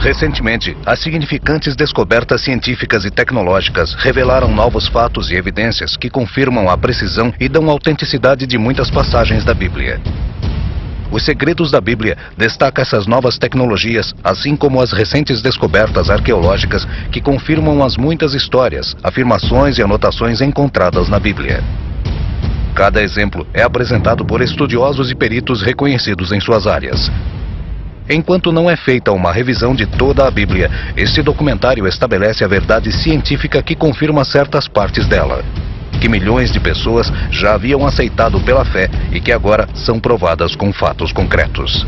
Recentemente, as significantes descobertas científicas e tecnológicas revelaram novos fatos e evidências que confirmam a precisão e dão autenticidade de muitas passagens da Bíblia. Os Segredos da Bíblia destaca essas novas tecnologias, assim como as recentes descobertas arqueológicas que confirmam as muitas histórias, afirmações e anotações encontradas na Bíblia. Cada exemplo é apresentado por estudiosos e peritos reconhecidos em suas áreas. Enquanto não é feita uma revisão de toda a Bíblia, este documentário estabelece a verdade científica que confirma certas partes dela, que milhões de pessoas já haviam aceitado pela fé e que agora são provadas com fatos concretos.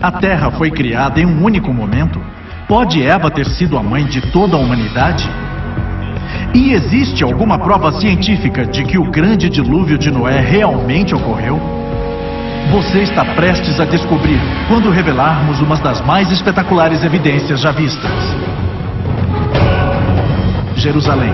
A Terra foi criada em um único momento? Pode Eva ter sido a mãe de toda a humanidade? E existe alguma prova científica de que o grande dilúvio de Noé realmente ocorreu? Você está prestes a descobrir quando revelarmos uma das mais espetaculares evidências já vistas. Jerusalém.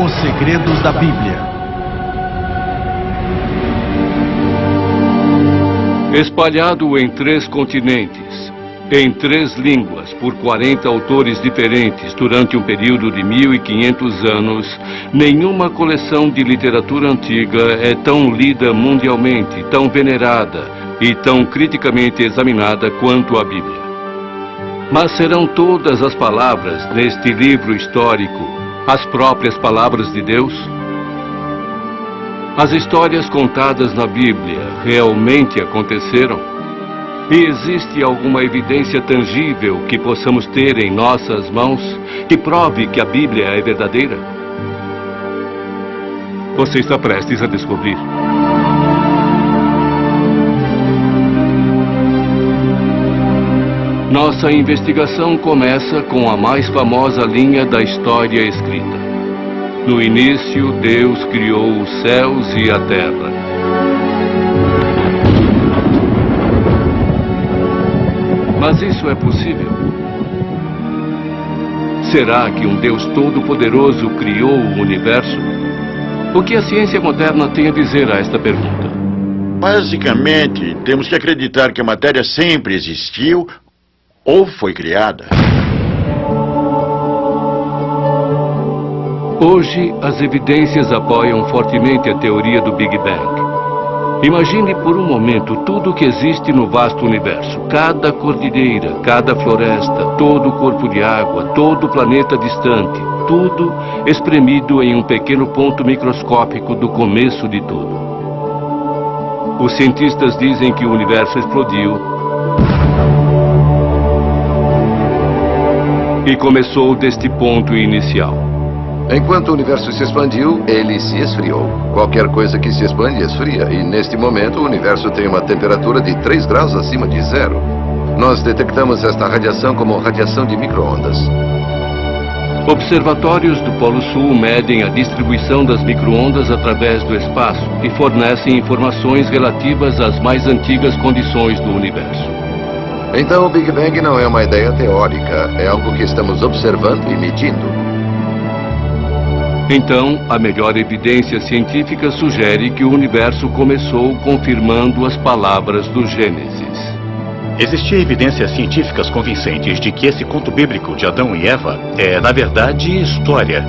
Os Segredos da Bíblia. Espalhado em 3 continentes, em 3 línguas, por 40 autores diferentes durante um período de 1500 anos, nenhuma coleção de literatura antiga é tão lida mundialmente, tão venerada e tão criticamente examinada quanto a Bíblia. Mas serão todas as palavras neste livro histórico as próprias palavras de Deus? As histórias contadas na Bíblia realmente aconteceram? E existe alguma evidência tangível que possamos ter em nossas mãos que prove que a Bíblia é verdadeira? Você está prestes a descobrir. Nossa investigação começa com a mais famosa linha da história escrita. No início, Deus criou os céus e a terra. Mas isso é possível? Será que um Deus todo-poderoso criou o universo? O que a ciência moderna tem a dizer a esta pergunta? Basicamente, temos que acreditar que a matéria sempre existiu ou foi criada. Hoje, as evidências apoiam fortemente a teoria do Big Bang. Imagine por um momento tudo o que existe no vasto universo. Cada cordilheira, cada floresta, todo o corpo de água, todo o planeta distante. Tudo espremido em um pequeno ponto microscópico do começo de tudo. Os cientistas dizem que o universo explodiu e começou deste ponto inicial. Enquanto o universo se expandiu, ele se esfriou. Qualquer coisa que se expande esfria, e neste momento o universo tem uma temperatura de 3 graus acima de zero. Nós detectamos esta radiação como radiação de micro-ondas. Observatórios do Polo Sul medem a distribuição das micro-ondas através do espaço e fornecem informações relativas às mais antigas condições do universo. Então o Big Bang não é uma ideia teórica, é algo que estamos observando e medindo. Então, a melhor evidência científica sugere que o universo começou confirmando as palavras do Gênesis. Existem evidências científicas convincentes de que esse conto bíblico de Adão e Eva é, na verdade, história.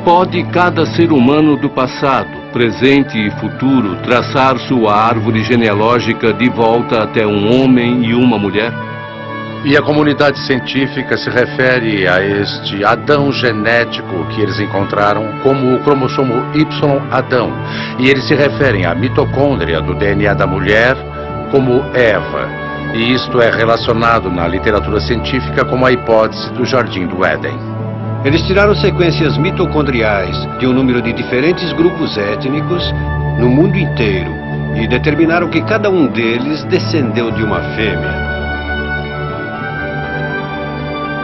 Pode cada ser humano do passado, presente e futuro traçar sua árvore genealógica de volta até um homem e uma mulher? E a comunidade científica se refere a este Adão genético que eles encontraram como o cromossomo Y Adão. E eles se referem à mitocôndria do DNA da mulher como Eva. E isto é relacionado na literatura científica como a hipótese do Jardim do Éden. Eles tiraram sequências mitocondriais de um número de diferentes grupos étnicos no mundo inteiro e determinaram que cada um deles descendeu de uma fêmea.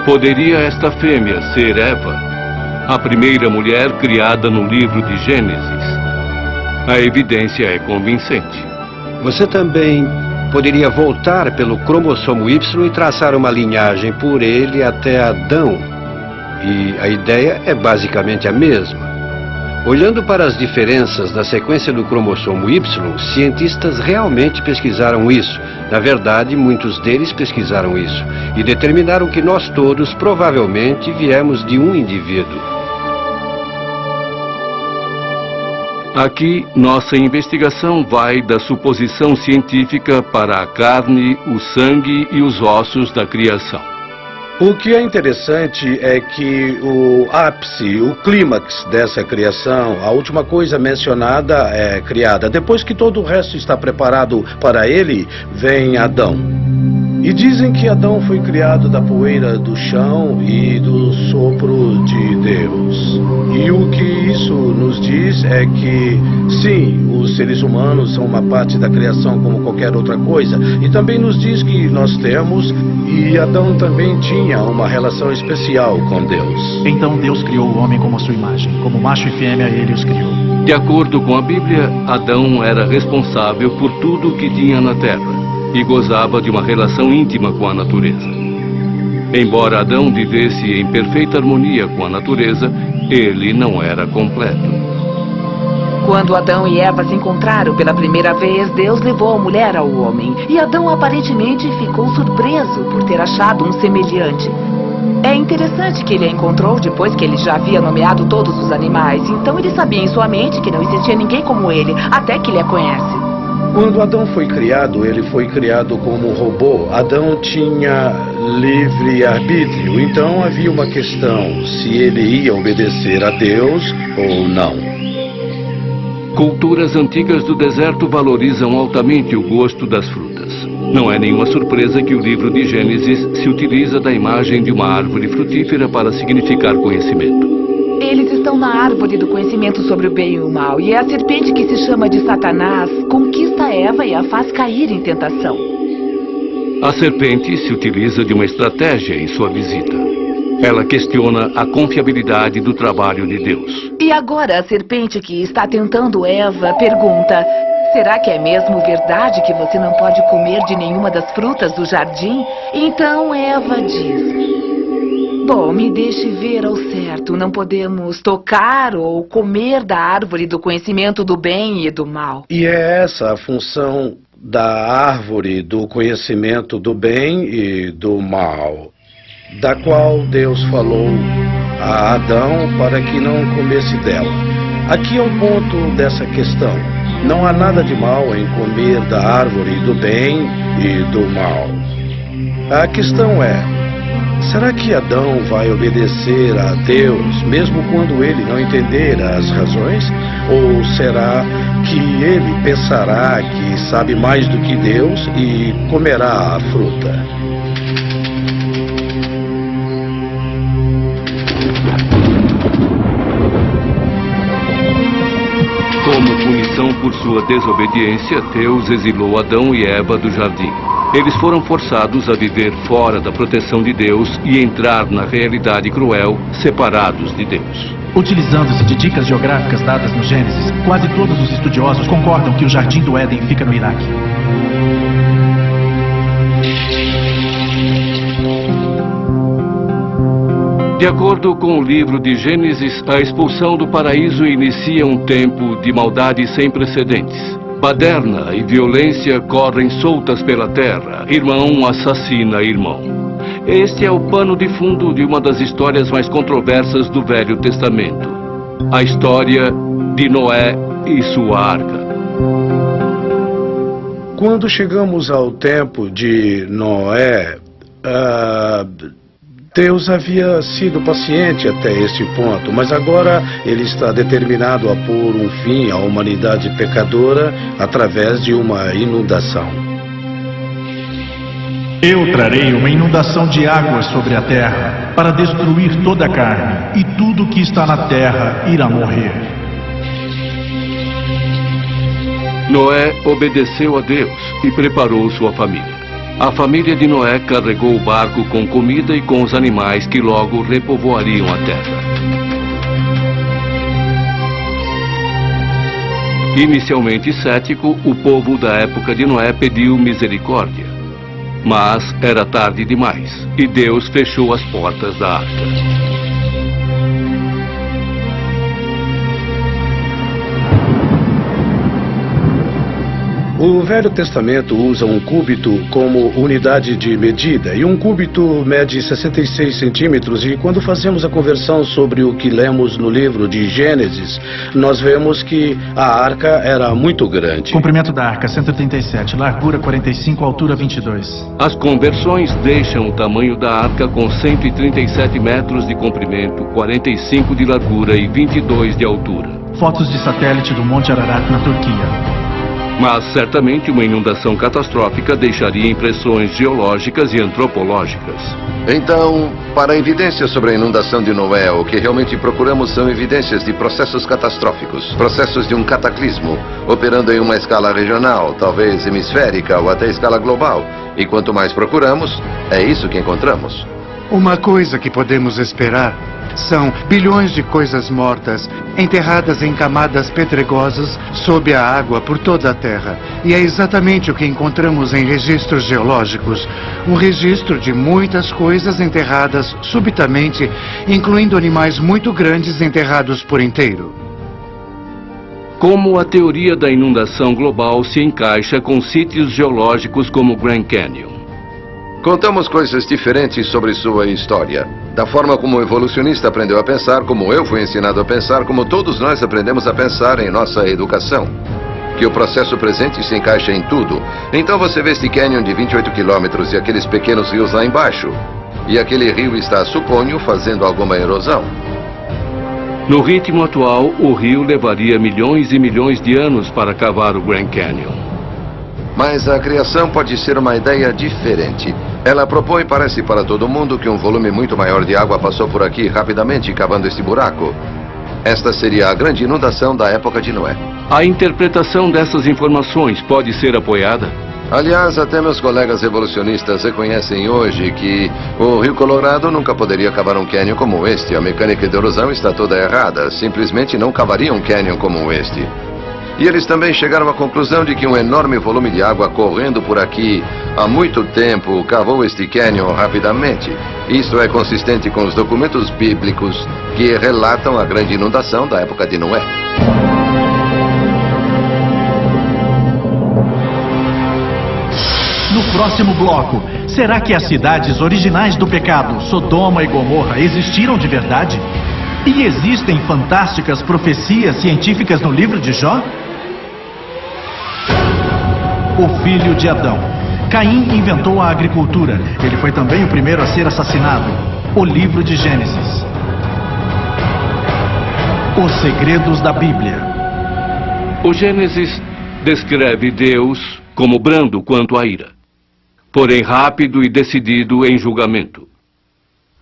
Poderia esta fêmea ser Eva, a primeira mulher criada no livro de Gênesis? A evidência é convincente. Você também poderia voltar pelo cromossomo Y e traçar uma linhagem por ele até Adão. E a ideia é basicamente a mesma. Olhando para as diferenças na sequência do cromossomo Y, cientistas realmente pesquisaram isso. Na verdade, muitos deles pesquisaram isso e determinaram que nós todos provavelmente viemos de um indivíduo. Aqui, nossa investigação vai da suposição científica para a carne, o sangue e os ossos da criação. O que é interessante é que o ápice, o clímax dessa criação, a última coisa mencionada é criada. Depois que todo o resto está preparado para ele, vem Adão. E dizem que Adão foi criado da poeira do chão e do sopro de Deus. E o que isso nos diz é que, sim, os seres humanos são uma parte da criação como qualquer outra coisa. E também nos diz que nós temos, e Adão também tinha uma relação especial com Deus. Então Deus criou o homem como a sua imagem. Como macho e fêmea, ele os criou. De acordo com a Bíblia, Adão era responsável por tudo o que tinha na terra e gozava de uma relação íntima com a natureza. Embora Adão vivesse em perfeita harmonia com a natureza, ele não era completo. Quando Adão e Eva se encontraram pela primeira vez, Deus levou a mulher ao homem. E Adão aparentemente ficou surpreso por ter achado um semelhante. É interessante que ele a encontrou depois que ele já havia nomeado todos os animais. Então ele sabia em sua mente que não existia ninguém como ele, até que ele a conhece. Quando Adão foi criado, ele foi criado como robô. Adão tinha livre-arbítrio, então havia uma questão se ele ia obedecer a Deus ou não. Culturas antigas do deserto valorizam altamente o gosto das frutas. Não é nenhuma surpresa que o livro de Gênesis se utiliza da imagem de uma árvore frutífera para significar conhecimento. Eles estão na árvore do conhecimento sobre o bem e o mal, e é a serpente que se chama de Satanás conquista Eva e a faz cair em tentação. A serpente se utiliza de uma estratégia em sua visita. Ela questiona a confiabilidade do trabalho de Deus. E agora a serpente que está tentando Eva pergunta: será que é mesmo verdade que você não pode comer de nenhuma das frutas do jardim? Então Eva diz: bom, me deixe ver ao certo. Não podemos tocar ou comer da árvore do conhecimento do bem e do mal. E é essa a função da árvore do conhecimento do bem e do mal, da qual Deus falou a Adão para que não comesse dela. Aqui é o ponto dessa questão. Não há nada de mal em comer da árvore do bem e do mal. A questão é: será que Adão vai obedecer a Deus, mesmo quando ele não entender as razões? Ou será que ele pensará que sabe mais do que Deus e comerá a fruta? Como punição por sua desobediência, Deus exilou Adão e Eva do jardim. Eles foram forçados a viver fora da proteção de Deus e entrar na realidade cruel, separados de Deus. Utilizando-se de dicas geográficas dadas no Gênesis, quase todos os estudiosos concordam que o Jardim do Éden fica no Iraque. De acordo com o livro de Gênesis, a expulsão do paraíso inicia um tempo de maldade sem precedentes. Baderna e violência correm soltas pela terra. Irmão assassina irmão. Este é o pano de fundo de uma das histórias mais controversas do Velho Testamento. A história de Noé e sua arca. Quando chegamos ao tempo de Noé, Deus havia sido paciente até esse ponto, mas agora ele está determinado a pôr um fim à humanidade pecadora através de uma inundação. Eu trarei uma inundação de águas sobre a terra para destruir toda a carne, e tudo que está na terra irá morrer. Noé obedeceu a Deus e preparou sua família. A família de Noé carregou o barco com comida e com os animais que logo repovoariam a terra. Inicialmente cético, o povo da época de Noé pediu misericórdia. Mas era tarde demais e Deus fechou as portas da arca. O Velho Testamento usa um cúbito como unidade de medida, e um cúbito mede 66 centímetros, e quando fazemos a conversão sobre o que lemos no livro de Gênesis, nós vemos que a arca era muito grande. Comprimento da arca, 137, largura 45, altura 22. As conversões deixam o tamanho da arca com 137 metros de comprimento, 45 de largura e 22 de altura. Fotos de satélite do Monte Ararat, na Turquia. Mas certamente uma inundação catastrófica deixaria impressões geológicas e antropológicas. Então, para evidências sobre a inundação de Noé, o que realmente procuramos são evidências de processos catastróficos, processos de um cataclismo, operando em uma escala regional, talvez hemisférica ou até escala global. E quanto mais procuramos, é isso que encontramos. Uma coisa que podemos esperar são bilhões de coisas mortas, enterradas em camadas pedregosas sob a água por toda a Terra. E é exatamente o que encontramos em registros geológicos. Um registro de muitas coisas enterradas subitamente, incluindo animais muito grandes enterrados por inteiro. Como a teoria da inundação global se encaixa com sítios geológicos como o Grand Canyon? Contamos coisas diferentes sobre sua história. Da forma como o evolucionista aprendeu a pensar, como eu fui ensinado a pensar, como todos nós aprendemos a pensar em nossa educação. Que o processo presente se encaixa em tudo. Então você vê este canyon de 28 quilômetros e aqueles pequenos rios lá embaixo. E aquele rio está, suponho, fazendo alguma erosão. No ritmo atual, o rio levaria milhões e milhões de anos para cavar o Grand Canyon. Mas a criação pode ser uma ideia diferente. Ela propõe, parece para todo mundo, que um volume muito maior de água passou por aqui rapidamente, cavando este buraco. Esta seria a grande inundação da época de Noé. A interpretação dessas informações pode ser apoiada? Aliás, até meus colegas evolucionistas reconhecem hoje que o Rio Colorado nunca poderia cavar um cânion como este. A mecânica de erosão está toda errada. Simplesmente não cavaria um cânion como este. E eles também chegaram à conclusão de que um enorme volume de água correndo por aqui há muito tempo cavou este cânion rapidamente. Isso é consistente com os documentos bíblicos que relatam a grande inundação da época de Noé. No próximo bloco, será que as cidades originais do pecado, Sodoma e Gomorra, existiram de verdade? E existem fantásticas profecias científicas no livro de Jó? O filho de Adão. Caim inventou a agricultura. Ele foi também o primeiro a ser assassinado. O livro de Gênesis. Os segredos da Bíblia. O Gênesis descreve Deus como brando quanto à ira, porém rápido e decidido em julgamento.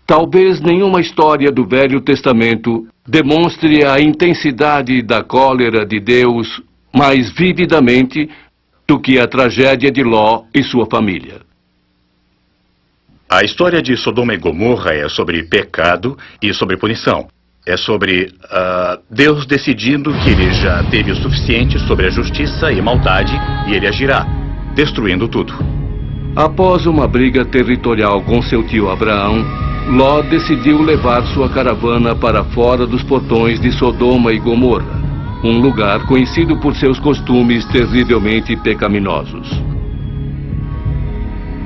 Talvez nenhuma história do Velho Testamento demonstre a intensidade da cólera de Deus mais vividamente do que a tragédia de Ló e sua família. A história de Sodoma e Gomorra é sobre pecado e sobre punição. É sobre Deus decidindo que ele já teve o suficiente sobre a justiça e maldade e ele agirá, destruindo tudo. Após uma briga territorial com seu tio Abraão, Ló decidiu levar sua caravana para fora dos portões de Sodoma e Gomorra, um lugar conhecido por seus costumes terrivelmente pecaminosos.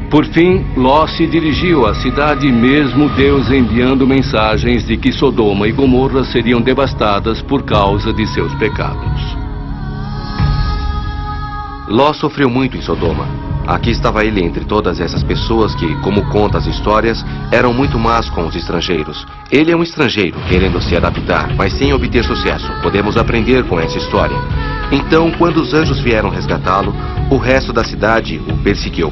Por fim, Ló se dirigiu à cidade, mesmo Deus enviando mensagens de que Sodoma e Gomorra seriam devastadas por causa de seus pecados. Ló sofreu muito em Sodoma. Aqui estava ele entre todas essas pessoas que, como conta as histórias, eram muito más com os estrangeiros. Ele é um estrangeiro querendo se adaptar, mas sem obter sucesso. Podemos aprender com essa história. Então, quando os anjos vieram resgatá-lo, o resto da cidade o perseguiu.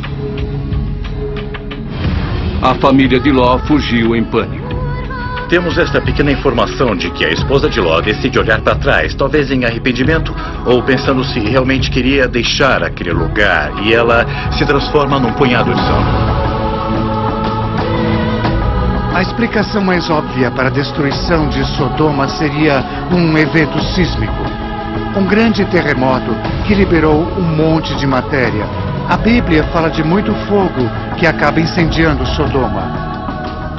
A família de Ló fugiu em pânico. temos esta pequena informação de que a esposa de Ló decide olhar para trás, talvez em arrependimento ou pensando se realmente queria deixar aquele lugar, e ela se transforma num punhado de sal. A explicação mais óbvia para a destruição de Sodoma seria um evento sísmico. Um grande terremoto que liberou um monte de matéria. A Bíblia fala de muito fogo que acaba incendiando Sodoma.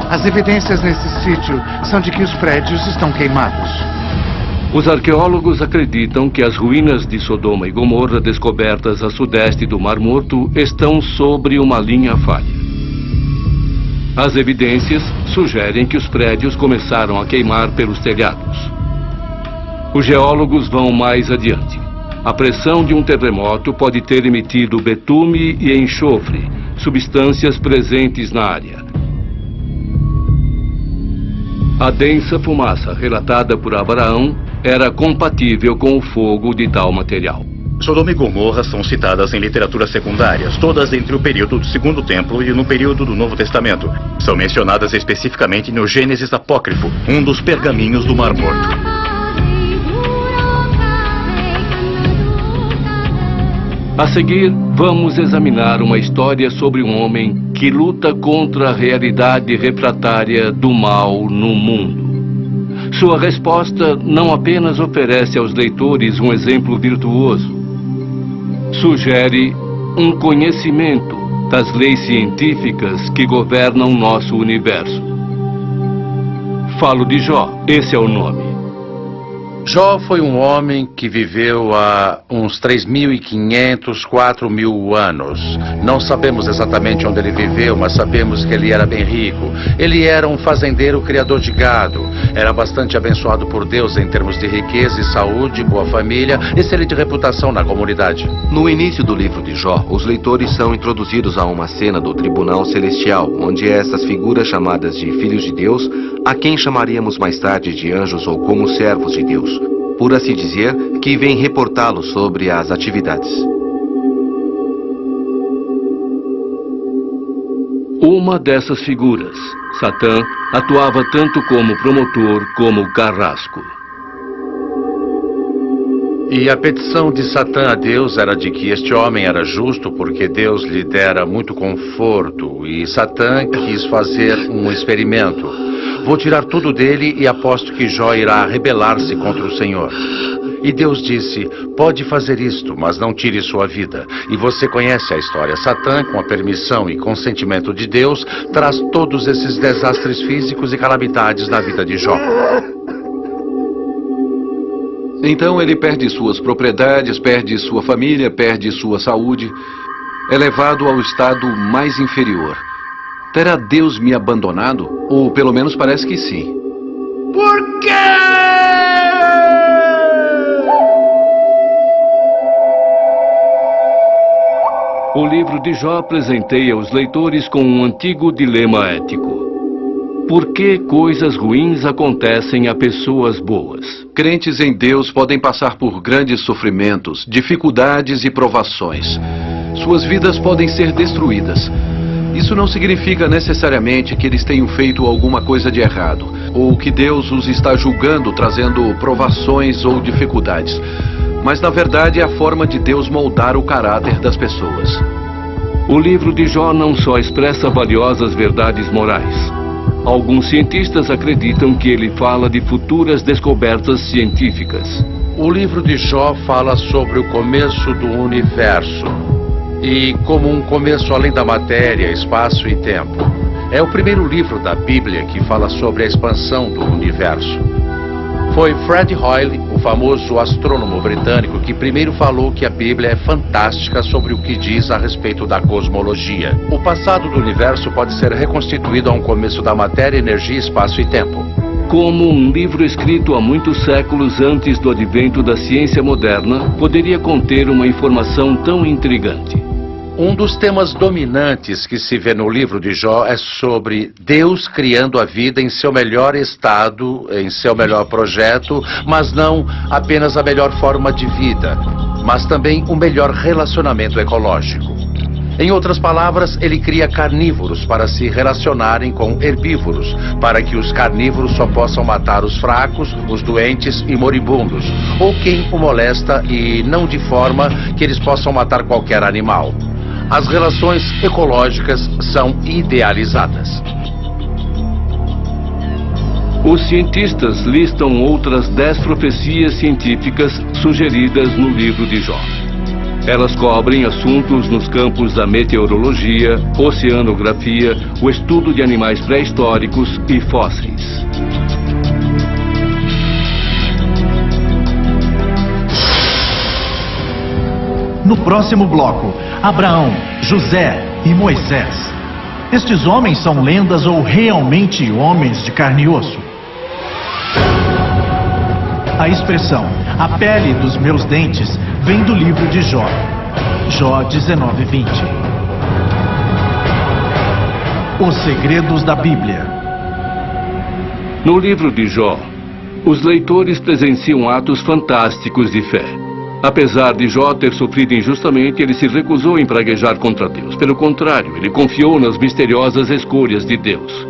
As evidências nesse sítio são de que os prédios estão queimados. Os arqueólogos acreditam que as ruínas de Sodoma e Gomorra descobertas a sudeste do Mar Morto estão sobre uma linha falha. As evidências sugerem que os prédios começaram a queimar pelos telhados. Os geólogos vão mais adiante. A pressão de um terremoto pode ter emitido betume e enxofre, substâncias presentes na área. A densa fumaça relatada por Abraão era compatível com o fogo de tal material. Sodoma e Gomorra são citadas em literaturas secundárias, todas entre o período do Segundo Templo e no período do Novo Testamento. São mencionadas especificamente no Gênesis Apócrifo, um dos pergaminhos do Mar Morto. A seguir, vamos examinar uma história sobre um homem que luta contra a realidade refratária do mal no mundo. Sua resposta não apenas oferece aos leitores um exemplo virtuoso, sugere um conhecimento das leis científicas que governam nosso universo. Falo de Jó, esse é o nome. Jó foi um homem que viveu há uns 3.500, 4.000 anos. Não sabemos exatamente onde ele viveu, mas sabemos que ele era bem rico. Ele era um fazendeiro criador de gado. Era bastante abençoado por Deus em termos de riqueza e saúde, boa família, excelente reputação na comunidade. No início do livro de Jó, os leitores são introduzidos a uma cena do tribunal celestial, onde essas figuras chamadas de filhos de Deus, a quem chamaríamos mais tarde de anjos ou como servos de Deus, por assim dizer, que vem reportá-los sobre as atividades. Uma dessas figuras, Satã, atuava tanto como promotor como carrasco. E a petição de Satã a Deus era de que este homem era justo porque Deus lhe dera muito conforto, e Satã quis fazer um experimento. Vou tirar tudo dele e aposto que Jó irá rebelar-se contra o Senhor. E Deus disse, pode fazer isto, mas não tire sua vida. E você conhece a história. Satã, com a permissão e consentimento de Deus, traz todos esses desastres físicos e calamidades na vida de Jó. Então ele perde suas propriedades, perde sua família, perde sua saúde. É levado ao estado mais inferior. Terá Deus me abandonado? Ou pelo menos parece que sim. Por quê? O livro de Jó presenteia os leitores com um antigo dilema ético. Por que coisas ruins acontecem a pessoas boas? Crentes em Deus podem passar por grandes sofrimentos, dificuldades e provações. Suas vidas podem ser destruídas. Isso não significa necessariamente que eles tenham feito alguma coisa de errado, ou que Deus os está julgando, trazendo provações ou dificuldades. Mas na verdade é a forma de Deus moldar o caráter das pessoas. O livro de Jó não só expressa valiosas verdades morais. Alguns cientistas acreditam que ele fala de futuras descobertas científicas. O livro de Jó fala sobre o começo do universo. E como um começo além da matéria, espaço e tempo. É o primeiro livro da Bíblia que fala sobre a expansão do universo. Foi Fred Hoyle, o famoso astrônomo britânico, que primeiro falou que a Bíblia é fantástica sobre o que diz a respeito da cosmologia. O passado do universo pode ser reconstituído a um começo da matéria, energia, espaço e tempo. Como um livro escrito há muitos séculos antes do advento da ciência moderna, poderia conter uma informação tão intrigante. Um dos temas dominantes que se vê no livro de Jó é sobre Deus criando a vida em seu melhor estado, em seu melhor projeto, mas não apenas a melhor forma de vida, mas também o melhor relacionamento ecológico. Em outras palavras, ele cria carnívoros para se relacionarem com herbívoros, para que os carnívoros só possam matar os fracos, os doentes e moribundos, ou quem o molesta, e não de forma que eles possam matar qualquer animal. As relações ecológicas são idealizadas. Os cientistas listam outras 10 profecias científicas sugeridas no livro de Jó. Elas cobrem assuntos nos campos da meteorologia, oceanografia, o estudo de animais pré-históricos e fósseis. No próximo bloco, Abraão, José e Moisés. Estes homens são lendas ou realmente homens de carne e osso? A expressão, a pele dos meus dentes, vem do livro de Jó. Jó 19:20. Os segredos da Bíblia. No livro de Jó, os leitores presenciam atos fantásticos de fé. Apesar de Jó ter sofrido injustamente, ele se recusou em praguejar contra Deus. Pelo contrário, ele confiou nas misteriosas escolhas de Deus.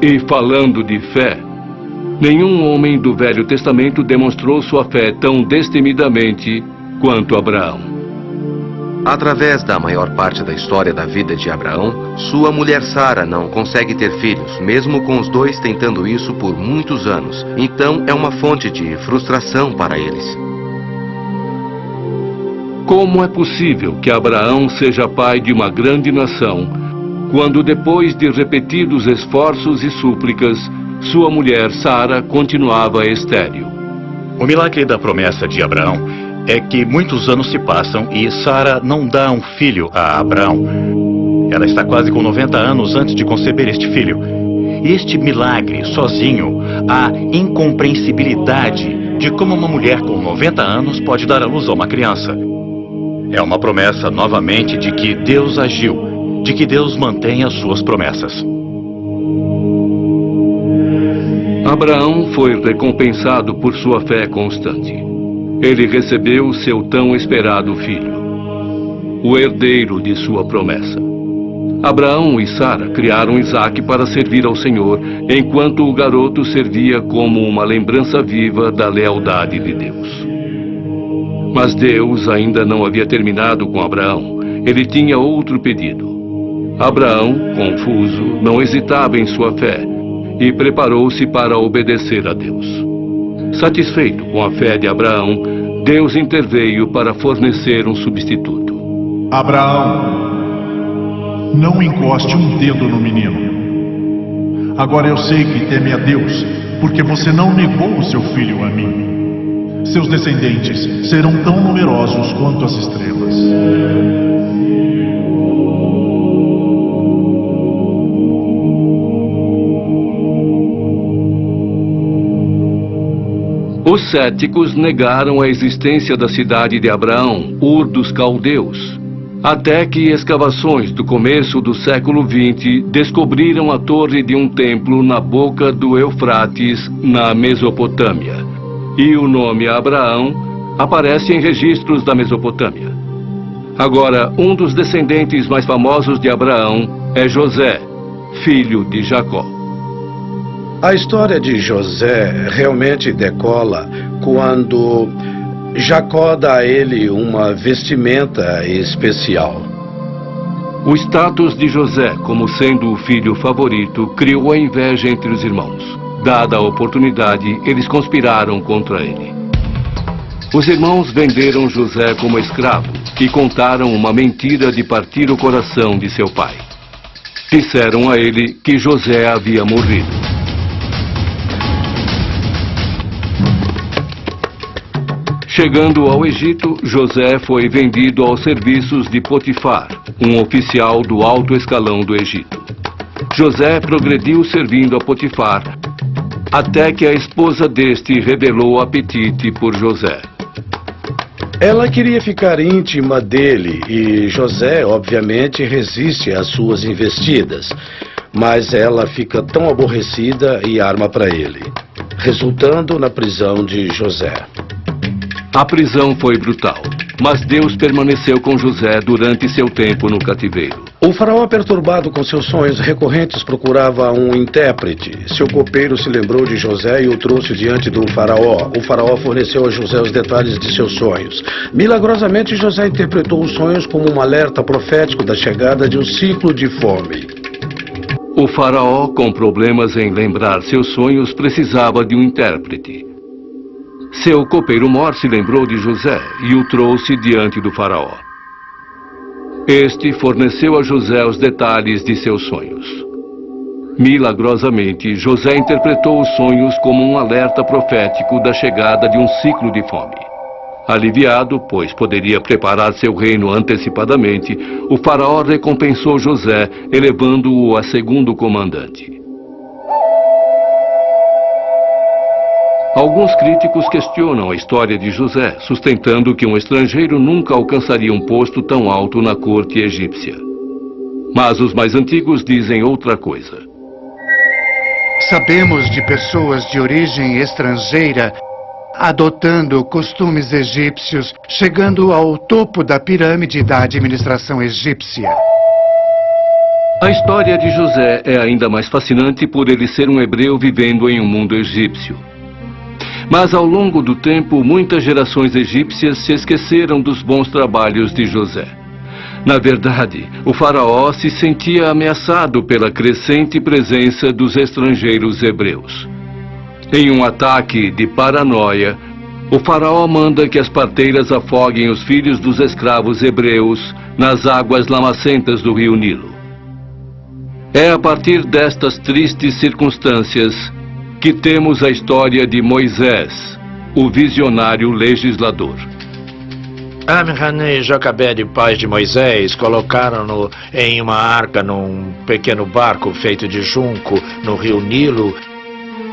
E falando de fé, nenhum homem do Velho Testamento demonstrou sua fé tão destemidamente quanto Abraão. Através da maior parte da história da vida de Abraão, sua mulher Sara não consegue ter filhos, mesmo com os dois tentando isso por muitos anos. Então é uma fonte de frustração para eles. Como é possível que Abraão seja pai de uma grande nação, quando depois de repetidos esforços e súplicas, sua mulher Sara continuava estéril? O milagre da promessa de Abraão é que muitos anos se passam e Sara não dá um filho a Abraão. Ela está quase com 90 anos antes de conceber este filho. Este milagre, sozinho, a incompreensibilidade de como uma mulher com 90 anos pode dar à luz a uma criança. É uma promessa, novamente, de que Deus agiu, de que Deus mantém as suas promessas. Abraão foi recompensado por sua fé constante. Ele recebeu seu tão esperado filho, o herdeiro de sua promessa. Abraão e Sara criaram Isaque para servir ao Senhor, enquanto o garoto servia como uma lembrança viva da lealdade de Deus. Mas Deus ainda não havia terminado com Abraão. Ele tinha outro pedido. Abraão, confuso, não hesitava em sua fé e preparou-se para obedecer a Deus. Satisfeito com a fé de Abraão, Deus interveio para fornecer um substituto. Abraão, não encoste um dedo no menino. Agora eu sei que teme a Deus, porque você não negou o seu filho a mim. Seus descendentes serão tão numerosos quanto as estrelas. Os céticos negaram a existência da cidade de Abraão, Ur dos Caldeus, até que escavações do começo do século XX descobriram a torre de um templo na boca do Eufrates, na Mesopotâmia. E o nome Abraão aparece em registros da Mesopotâmia. Agora, um dos descendentes mais famosos de Abraão é José, filho de Jacó. A história de José realmente decola quando Jacó dá a ele uma vestimenta especial. O status de José como sendo o filho favorito criou a inveja entre os irmãos. Dada a oportunidade, eles conspiraram contra ele. Os irmãos venderam José como escravo e contaram uma mentira de partir o coração de seu pai. Disseram a ele que José havia morrido. Chegando ao Egito, José foi vendido aos serviços de Potifar, um oficial do alto escalão do Egito. José progrediu servindo a Potifar, até que a esposa deste revelou apetite por José. Ela queria ficar íntima dele e José, obviamente, resiste às suas investidas. Mas ela fica tão aborrecida e arma para ele, resultando na prisão de José. A prisão foi brutal, mas Deus permaneceu com José durante seu tempo no cativeiro. O faraó, perturbado com seus sonhos recorrentes, procurava um intérprete. Seu copeiro se lembrou de José e o trouxe diante do faraó. O faraó forneceu a José os detalhes de seus sonhos. Milagrosamente, José interpretou os sonhos como um alerta profético da chegada de um ciclo de fome. O faraó, com problemas em lembrar seus sonhos, precisava de um intérprete. Seu copeiro-mor se lembrou de José e o trouxe diante do faraó. Este forneceu a José os detalhes de seus sonhos. Milagrosamente, José interpretou os sonhos como um alerta profético da chegada de um ciclo de fome. Aliviado, pois poderia preparar seu reino antecipadamente, o faraó recompensou José, elevando-o a segundo comandante. Alguns críticos questionam a história de José, sustentando que um estrangeiro nunca alcançaria um posto tão alto na corte egípcia. Mas os mais antigos dizem outra coisa. Sabemos de pessoas de origem estrangeira adotando costumes egípcios, chegando ao topo da pirâmide da administração egípcia. A história de José é ainda mais fascinante por ele ser um hebreu vivendo em um mundo egípcio. Mas ao longo do tempo, muitas gerações egípcias se esqueceram dos bons trabalhos de José. Na verdade, o faraó se sentia ameaçado pela crescente presença dos estrangeiros hebreus. Em um ataque de paranoia, o faraó manda que as parteiras afoguem os filhos dos escravos hebreus nas águas lamacentas do rio Nilo. É a partir destas tristes circunstâncias que temos a história de Moisés, o visionário legislador. Amram e Joquebede, pais de Moisés, colocaram-no em uma arca num pequeno barco feito de junco no rio Nilo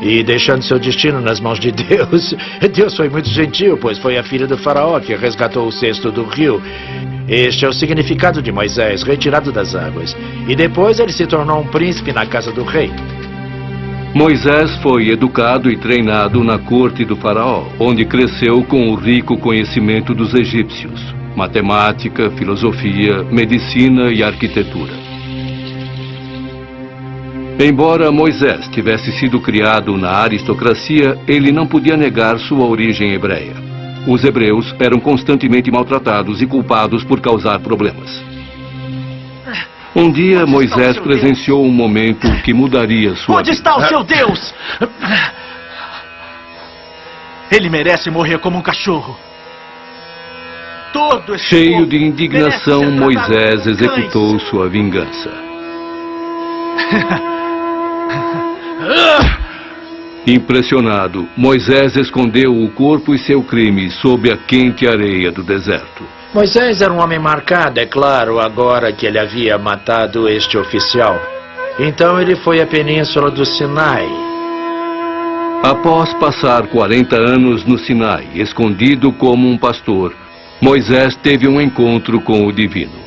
e deixando seu destino nas mãos de Deus. Deus foi muito gentil, pois foi a filha do faraó que resgatou o cesto do rio. Este é o significado de Moisés, retirado das águas. E depois ele se tornou um príncipe na casa do rei. Moisés foi educado e treinado na corte do faraó, onde cresceu com o rico conhecimento dos egípcios, matemática, filosofia, medicina e arquitetura. Embora Moisés tivesse sido criado na aristocracia, ele não podia negar sua origem hebreia. Os hebreus eram constantemente maltratados e culpados por causar problemas. Um dia, Moisés presenciou um momento que mudaria sua vida. Onde está o seu Deus? Ele merece morrer como um cachorro. Todo esse Cheio povo de indignação, merece ser Moisés tratado como executou cães. sua vingança. Impressionado, Moisés escondeu o corpo e seu crime sob a quente areia do deserto. Moisés era um homem marcado, é claro, agora que ele havia matado este oficial. Então ele foi à península do Sinai. Após passar 40 anos no Sinai, escondido como um pastor, Moisés teve um encontro com o divino.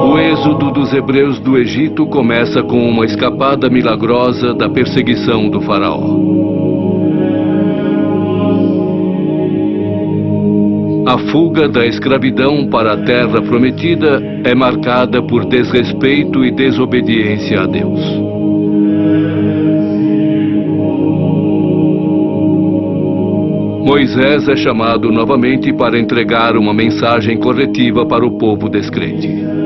O êxodo dos hebreus do Egito começa com uma escapada milagrosa da perseguição do faraó. A fuga da escravidão para a terra prometida é marcada por desrespeito e desobediência a Deus. Moisés é chamado novamente para entregar uma mensagem corretiva para o povo descrente.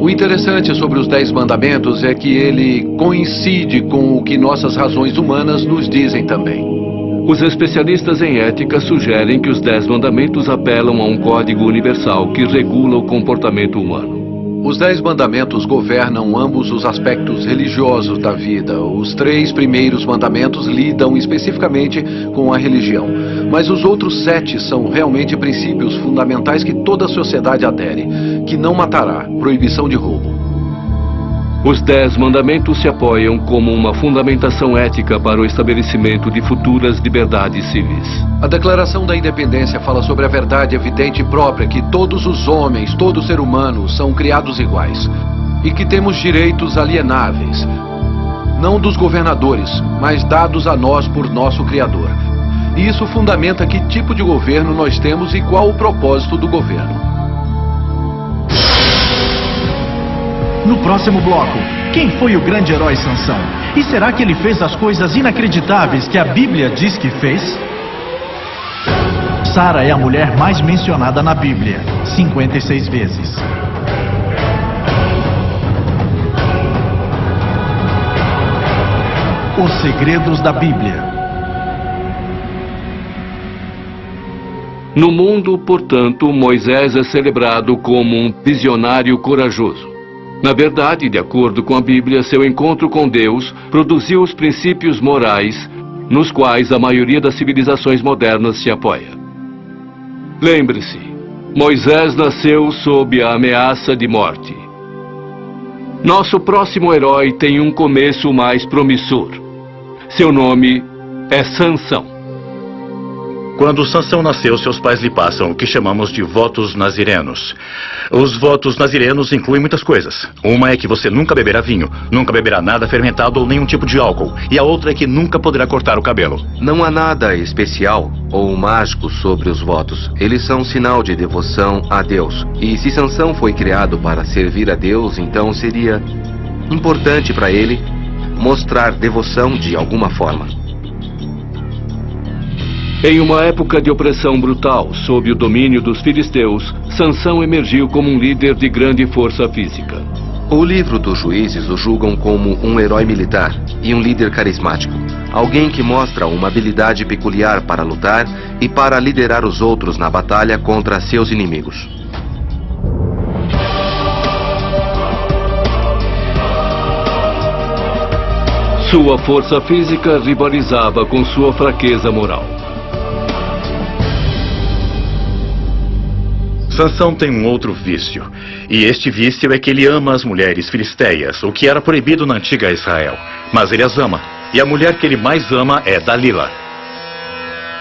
O interessante sobre os 10 mandamentos é que ele coincide com o que nossas razões humanas nos dizem também. Os especialistas em ética sugerem que os 10 mandamentos apelam a um código universal que regula o comportamento humano. Os 10 mandamentos governam ambos os aspectos religiosos da vida. Os 3 primeiros mandamentos lidam especificamente com a religião, mas os outros 7 são realmente princípios fundamentais que toda a sociedade adere: que não matará, proibição de roubo. Os 10 mandamentos se apoiam como uma fundamentação ética para o estabelecimento de futuras liberdades civis. A Declaração da Independência fala sobre a verdade evidente e própria que todos os homens, todo ser humano, são criados iguais e que temos direitos alienáveis, não dos governadores, mas dados a nós por nosso Criador. E isso fundamenta que tipo de governo nós temos e qual o propósito do governo. No próximo bloco, quem foi o grande herói Sansão? E será que ele fez as coisas inacreditáveis que a Bíblia diz que fez? Sara é a mulher mais mencionada na Bíblia, 56 vezes. Os segredos da Bíblia. No mundo, portanto, Moisés é celebrado como um visionário corajoso. Na verdade, de acordo com a Bíblia, seu encontro com Deus produziu os princípios morais nos quais a maioria das civilizações modernas se apoia. Lembre-se, Moisés nasceu sob a ameaça de morte. Nosso próximo herói tem um começo mais promissor. Seu nome é Sansão. Quando Sansão nasceu, seus pais lhe passam o que chamamos de votos nazirenos. Os votos nazirenos incluem muitas coisas. Uma é que você nunca beberá vinho, nunca beberá nada fermentado ou nenhum tipo de álcool. E a outra é que nunca poderá cortar o cabelo. Não há nada especial ou mágico sobre os votos. Eles são um sinal de devoção a Deus. E se Sansão foi criado para servir a Deus, então seria importante para ele mostrar devoção de alguma forma. Em uma época de opressão brutal, sob o domínio dos filisteus, Sansão emergiu como um líder de grande força física. O livro dos Juízes o julgam como um herói militar e um líder carismático. Alguém que mostra uma habilidade peculiar para lutar e para liderar os outros na batalha contra seus inimigos. Sua força física rivalizava com sua fraqueza moral. Sansão tem um outro vício. E este vício é que ele ama as mulheres filisteias, o que era proibido na antiga Israel. Mas ele as ama. E a mulher que ele mais ama é Dalila.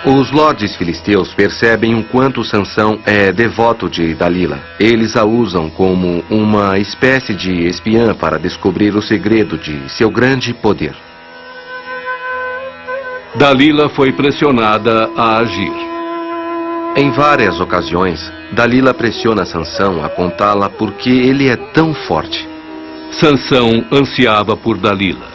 Os lordes filisteus percebem o quanto Sansão é devoto de Dalila. Eles a usam como uma espécie de espiã para descobrir o segredo de seu grande poder. Dalila foi pressionada a agir. Em várias ocasiões, Dalila pressiona Sansão a contá-la porque ele é tão forte. Sansão ansiava por Dalila.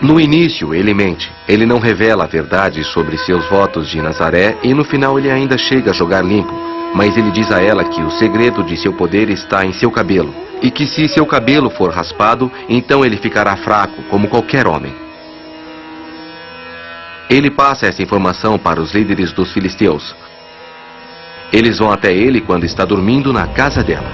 No início, ele mente. Ele não revela a verdade sobre seus votos de Nazaré e no final ele ainda chega a jogar limpo. Mas ele diz a ela que o segredo de seu poder está em seu cabelo. E que se seu cabelo for raspado, então ele ficará fraco, como qualquer homem. Ele passa essa informação para os líderes dos filisteus. Eles vão até ele quando está dormindo na casa dela.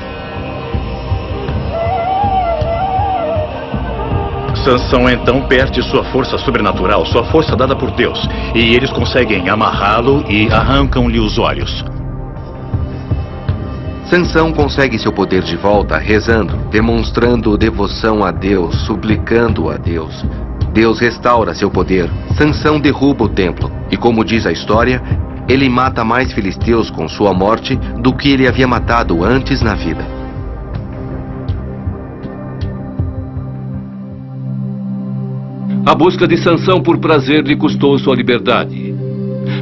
Sansão então perde sua força sobrenatural, sua força dada por Deus. E eles conseguem amarrá-lo e arrancam-lhe os olhos. Sansão consegue seu poder de volta rezando, demonstrando devoção a Deus, suplicando a Deus. Deus restaura seu poder. Sansão derruba o templo. E como diz a história, ele mata mais filisteus com sua morte do que ele havia matado antes na vida. A busca de Sansão por prazer lhe custou sua liberdade.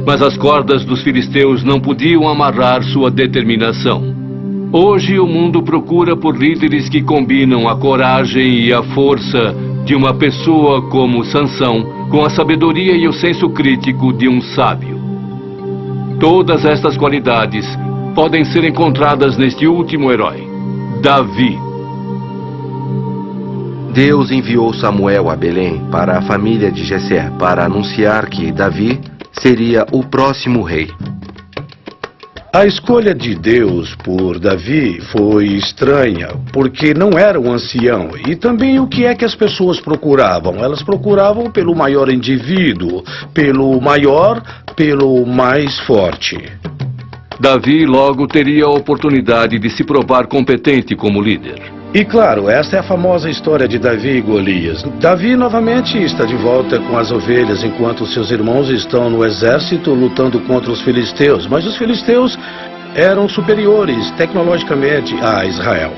Mas as cordas dos filisteus não podiam amarrar sua determinação. Hoje o mundo procura por líderes que combinam a coragem e a força de uma pessoa como Sansão com a sabedoria e o senso crítico de um sábio. Todas estas qualidades podem ser encontradas neste último herói, Davi. Deus enviou Samuel a Belém para a família de Jessé para anunciar que Davi seria o próximo rei. A escolha de Deus por Davi foi estranha, porque não era um ancião. E também o que é que as pessoas procuravam? Elas procuravam pelo maior indivíduo, pelo mais forte. Davi logo teria a oportunidade de se provar competente como líder. E claro, esta é a famosa história de Davi e Golias. Davi novamente está de volta com as ovelhas, enquanto seus irmãos estão no exército lutando contra os filisteus. Mas os filisteus eram superiores tecnologicamente a Israel.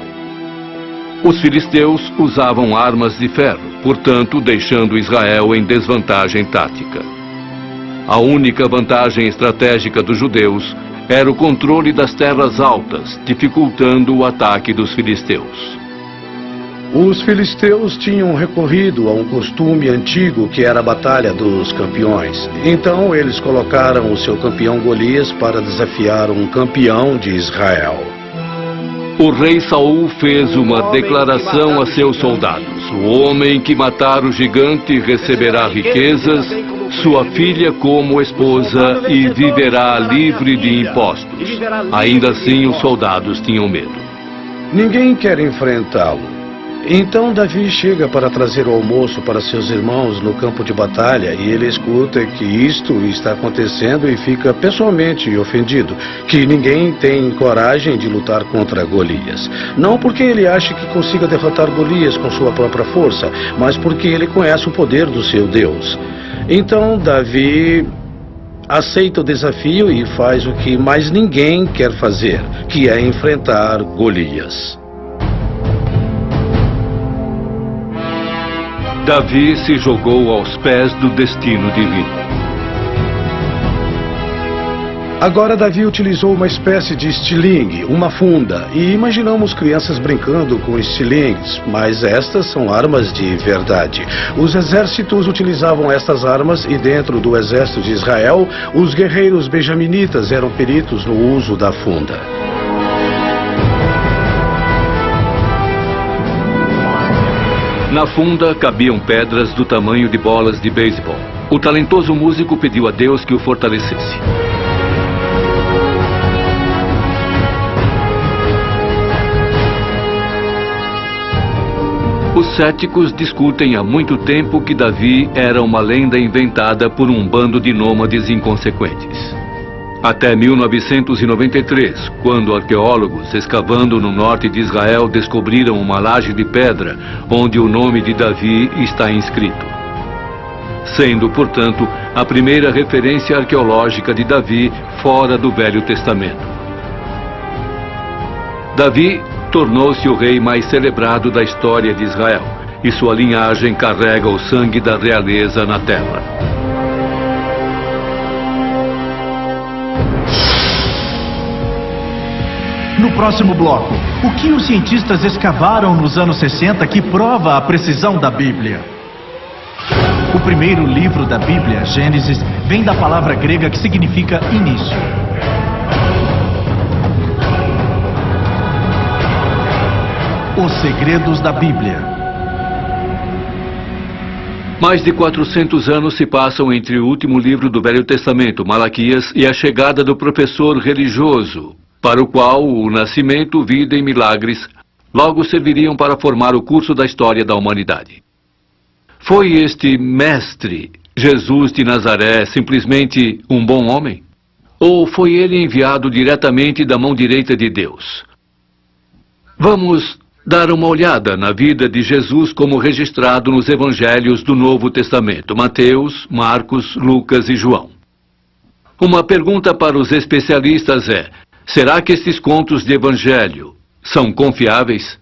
Os filisteus usavam armas de ferro, portanto, deixando Israel em desvantagem tática. A única vantagem estratégica dos judeus era o controle das terras altas, dificultando o ataque dos filisteus. Os filisteus tinham recorrido a um costume antigo que era a Batalha dos Campeões. Então eles colocaram o seu campeão Golias para desafiar um campeão de Israel. O rei Saul fez uma declaração a seus soldados: o homem que matar o gigante receberá riquezas, sua filha como esposa e viverá livre de impostos. Ainda assim, os soldados tinham medo. Ninguém quer enfrentá-lo. Então Davi chega para trazer o almoço para seus irmãos no campo de batalha e ele escuta que isto está acontecendo e fica pessoalmente ofendido, que ninguém tem coragem de lutar contra Golias. Não porque ele acha que consiga derrotar Golias com sua própria força, mas porque ele conhece o poder do seu Deus. Então Davi aceita o desafio e faz o que mais ninguém quer fazer, que é enfrentar Golias. Davi se jogou aos pés do destino divino. Agora Davi utilizou uma espécie de estilingue, uma funda, e imaginamos crianças brincando com estilingues, mas estas são armas de verdade. Os exércitos utilizavam estas armas e dentro do exército de Israel, os guerreiros benjaminitas eram peritos no uso da funda. Na funda cabiam pedras do tamanho de bolas de beisebol. O talentoso músico pediu a Deus que o fortalecesse. Os céticos discutem há muito tempo que Davi era uma lenda inventada por um bando de nômades inconsequentes. Até 1993, quando arqueólogos, escavando no norte de Israel, descobriram uma laje de pedra onde o nome de Davi está inscrito. Sendo, portanto, a primeira referência arqueológica de Davi fora do Velho Testamento. Davi tornou-se o rei mais celebrado da história de Israel, e sua linhagem carrega o sangue da realeza na terra. No próximo bloco, o que os cientistas escavaram nos anos 60 que prova a precisão da Bíblia? O primeiro livro da Bíblia, Gênesis, vem da palavra grega que significa início. Os segredos da Bíblia. Mais de 400 anos se passam entre o último livro do Velho Testamento, Malaquias, e a chegada do professor religioso, para o qual o nascimento, vida e milagres logo serviriam para formar o curso da história da humanidade. Foi este mestre, Jesus de Nazaré, simplesmente um bom homem? Ou foi ele enviado diretamente da mão direita de Deus? Vamos dar uma olhada na vida de Jesus como registrado nos evangelhos do Novo Testamento, Mateus, Marcos, Lucas e João. Uma pergunta para os especialistas é: será que esses contos de evangelho são confiáveis?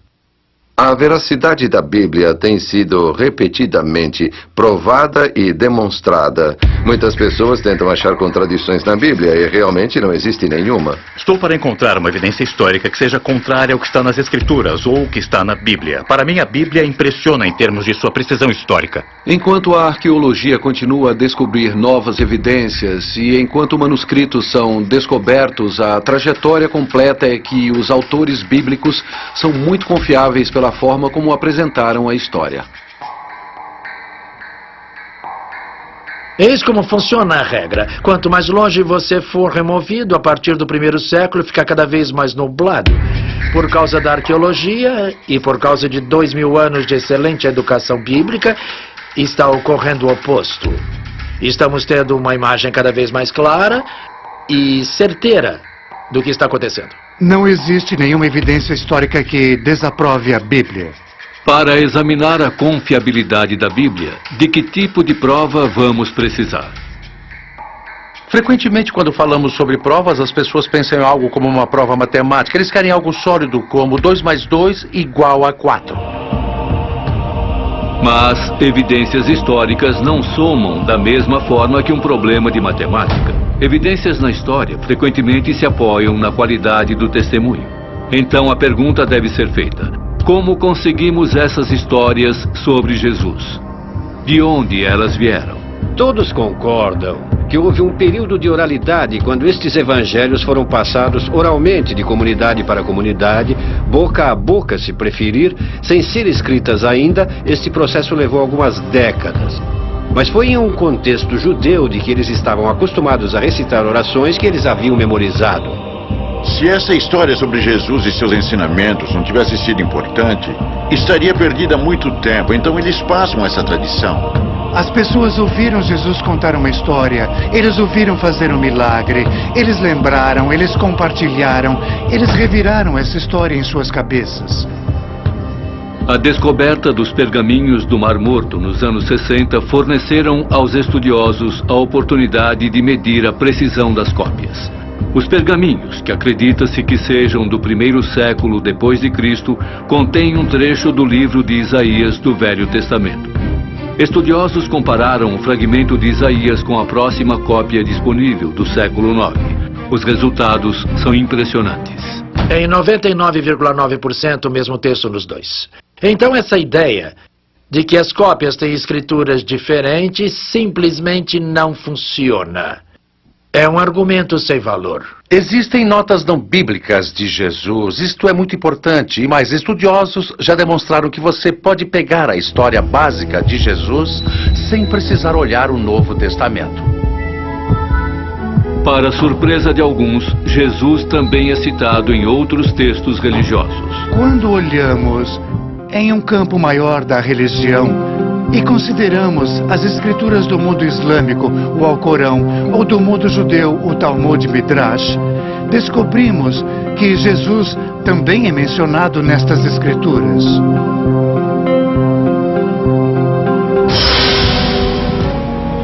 A veracidade da Bíblia tem sido repetidamente provada e demonstrada. Muitas pessoas tentam achar contradições na Bíblia e realmente não existe nenhuma. Estou para encontrar uma evidência histórica que seja contrária ao que está nas Escrituras ou o que está na Bíblia. Para mim, a Bíblia impressiona em termos de sua precisão histórica. Enquanto a arqueologia continua a descobrir novas evidências e enquanto manuscritos são descobertos, a trajetória completa é que os autores bíblicos são muito confiáveis pela forma como apresentaram a história. Eis como funciona a regra. Quanto mais longe você for removido, a partir do primeiro século, fica cada vez mais nublado. Por causa da arqueologia e por causa de 2000 anos de excelente educação bíblica, está ocorrendo o oposto. Estamos tendo uma imagem cada vez mais clara e certeira do que está acontecendo. Não existe nenhuma evidência histórica que desaprove a Bíblia. Para examinar a confiabilidade da Bíblia, de que tipo de prova vamos precisar? Frequentemente, quando falamos sobre provas, as pessoas pensam em algo como uma prova matemática. Eles querem algo sólido, como 2 mais 2 igual a 4. Mas evidências históricas não somam da mesma forma que um problema de matemática. Evidências na história frequentemente se apoiam na qualidade do testemunho. Então a pergunta deve ser feita: como conseguimos essas histórias sobre Jesus? De onde elas vieram? Todos concordam que houve um período de oralidade quando estes evangelhos foram passados oralmente de comunidade para comunidade, boca a boca se preferir, sem ser escritas ainda. Este processo levou algumas décadas. Mas foi em um contexto judeu de que eles estavam acostumados a recitar orações que eles haviam memorizado. Se essa história sobre Jesus e seus ensinamentos não tivesse sido importante, estaria perdida há muito tempo. Então eles passam essa tradição. As pessoas ouviram Jesus contar uma história, eles ouviram fazer um milagre, eles lembraram, eles compartilharam, eles reviraram essa história em suas cabeças. A descoberta dos pergaminhos do Mar Morto nos anos 60 forneceram aos estudiosos a oportunidade de medir a precisão das cópias. Os pergaminhos, que acredita-se que sejam do 1º século depois de Cristo, contêm um trecho do livro de Isaías do Velho Testamento. Estudiosos compararam o fragmento de Isaías com a próxima cópia disponível do século IX. Os resultados são impressionantes. Em 99,9% o mesmo texto nos dois. Então essa ideia de que as cópias têm escrituras diferentes simplesmente não funciona. É um argumento sem valor. Existem notas não bíblicas de Jesus. Isto é muito importante, mas estudiosos já demonstraram que você pode pegar a história básica de Jesus sem precisar olhar o Novo Testamento. Para surpresa de alguns, Jesus também é citado em outros textos religiosos. Quando olhamos em um campo maior da religião e consideramos as escrituras do mundo islâmico, o Alcorão, ou do mundo judeu, o Talmud Midrash, descobrimos que Jesus também é mencionado nestas escrituras.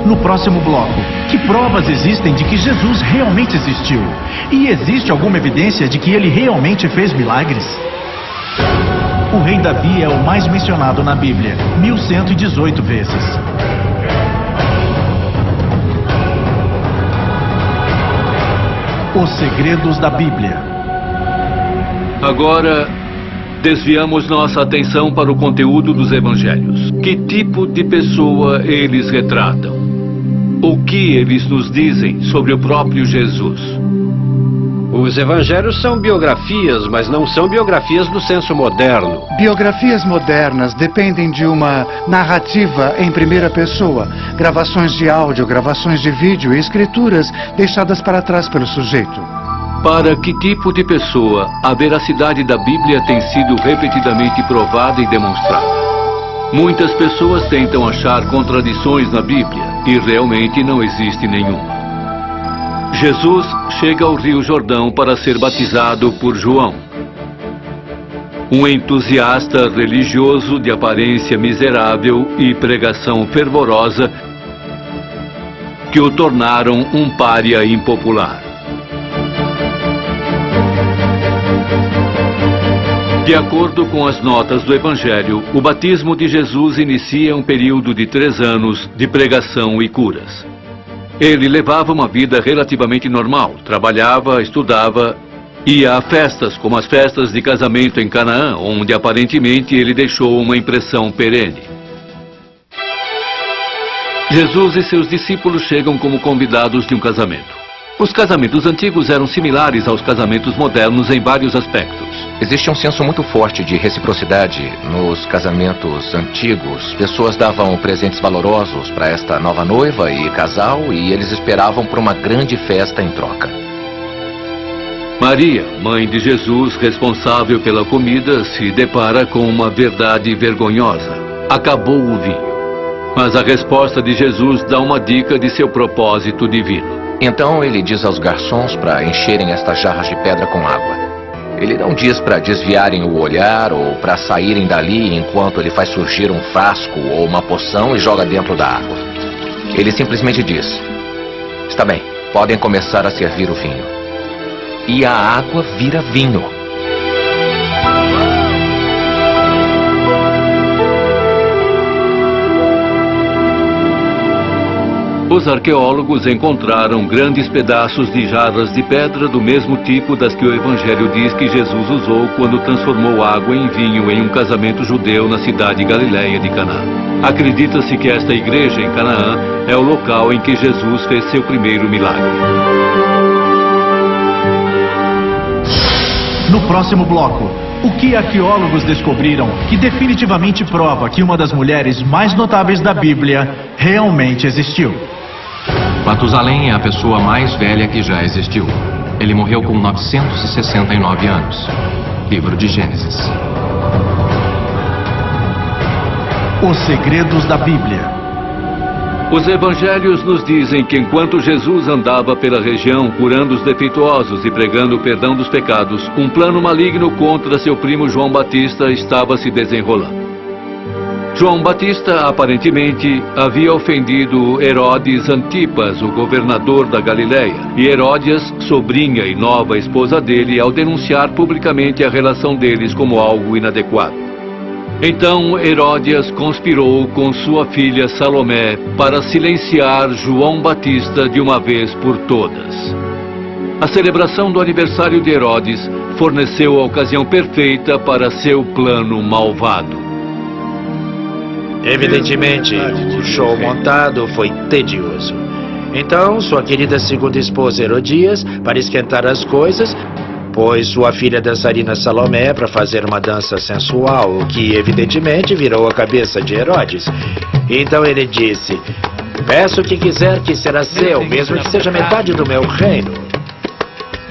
No próximo bloco, que provas existem de que Jesus realmente existiu? E existe alguma evidência de que ele realmente fez milagres? O rei Davi é o mais mencionado na Bíblia, 1118 vezes. Os segredos da Bíblia. Agora, desviamos nossa atenção para o conteúdo dos evangelhos. Que tipo de pessoa eles retratam? O que eles nos dizem sobre o próprio Jesus? Os evangelhos são biografias, mas não são biografias no senso moderno. Biografias modernas dependem de uma narrativa em primeira pessoa, gravações de áudio, gravações de vídeo e escrituras deixadas para trás pelo sujeito. Para que tipo de pessoa a veracidade da Bíblia tem sido repetidamente provada e demonstrada? Muitas pessoas tentam achar contradições na Bíblia e realmente não existe nenhuma. Jesus chega ao Rio Jordão para ser batizado por João, um entusiasta religioso de aparência miserável e pregação fervorosa que o tornaram um pária impopular. De acordo com as notas do Evangelho, o batismo de Jesus inicia um período de 3 anos de pregação e curas. Ele levava uma vida relativamente normal, trabalhava, estudava, ia a festas como as festas de casamento em Canaã, onde aparentemente ele deixou uma impressão perene. Jesus e seus discípulos chegam como convidados de um casamento. Os casamentos antigos eram similares aos casamentos modernos em vários aspectos. Existe um senso muito forte de reciprocidade nos casamentos antigos. Pessoas davam presentes valorosos para esta nova noiva e casal e eles esperavam por uma grande festa em troca. Maria, mãe de Jesus, responsável pela comida, se depara com uma verdade vergonhosa. Acabou o vinho. Mas a resposta de Jesus dá uma dica de seu propósito divino. Então ele diz aos garçons para encherem estas jarras de pedra com água. Ele não diz para desviarem o olhar ou para saírem dali enquanto ele faz surgir um frasco ou uma poção e joga dentro da água. Ele simplesmente diz: está bem, podem começar a servir o vinho. E a água vira vinho. Os arqueólogos encontraram grandes pedaços de jarras de pedra do mesmo tipo das que o Evangelho diz que Jesus usou quando transformou água em vinho em um casamento judeu na cidade galileia de Canaã. Acredita-se que esta igreja em Canaã é o local em que Jesus fez seu primeiro milagre. No próximo bloco, o que arqueólogos descobriram que definitivamente prova que uma das mulheres mais notáveis da Bíblia realmente existiu. Matusalém é a pessoa mais velha que já existiu. Ele morreu com 969 anos. Livro de Gênesis. Os segredos da Bíblia. Os evangelhos nos dizem que enquanto Jesus andava pela região curando os defeituosos e pregando o perdão dos pecados, um plano maligno contra seu primo João Batista estava se desenrolando. João Batista, aparentemente, havia ofendido Herodes Antipas, o governador da Galileia, e Heródias, sobrinha e nova esposa dele, ao denunciar publicamente a relação deles como algo inadequado. Então Heródias conspirou com sua filha Salomé para silenciar João Batista de uma vez por todas. A celebração do aniversário de Herodes forneceu a ocasião perfeita para seu plano malvado. Evidentemente, o show montado foi tedioso. Então, sua querida segunda esposa Herodias, para esquentar as coisas, pôs sua filha dançarina Salomé para fazer uma dança sensual, o que evidentemente virou a cabeça de Herodes. Então ele disse: peço o que quiser que será seu, mesmo que seja metade do meu reino.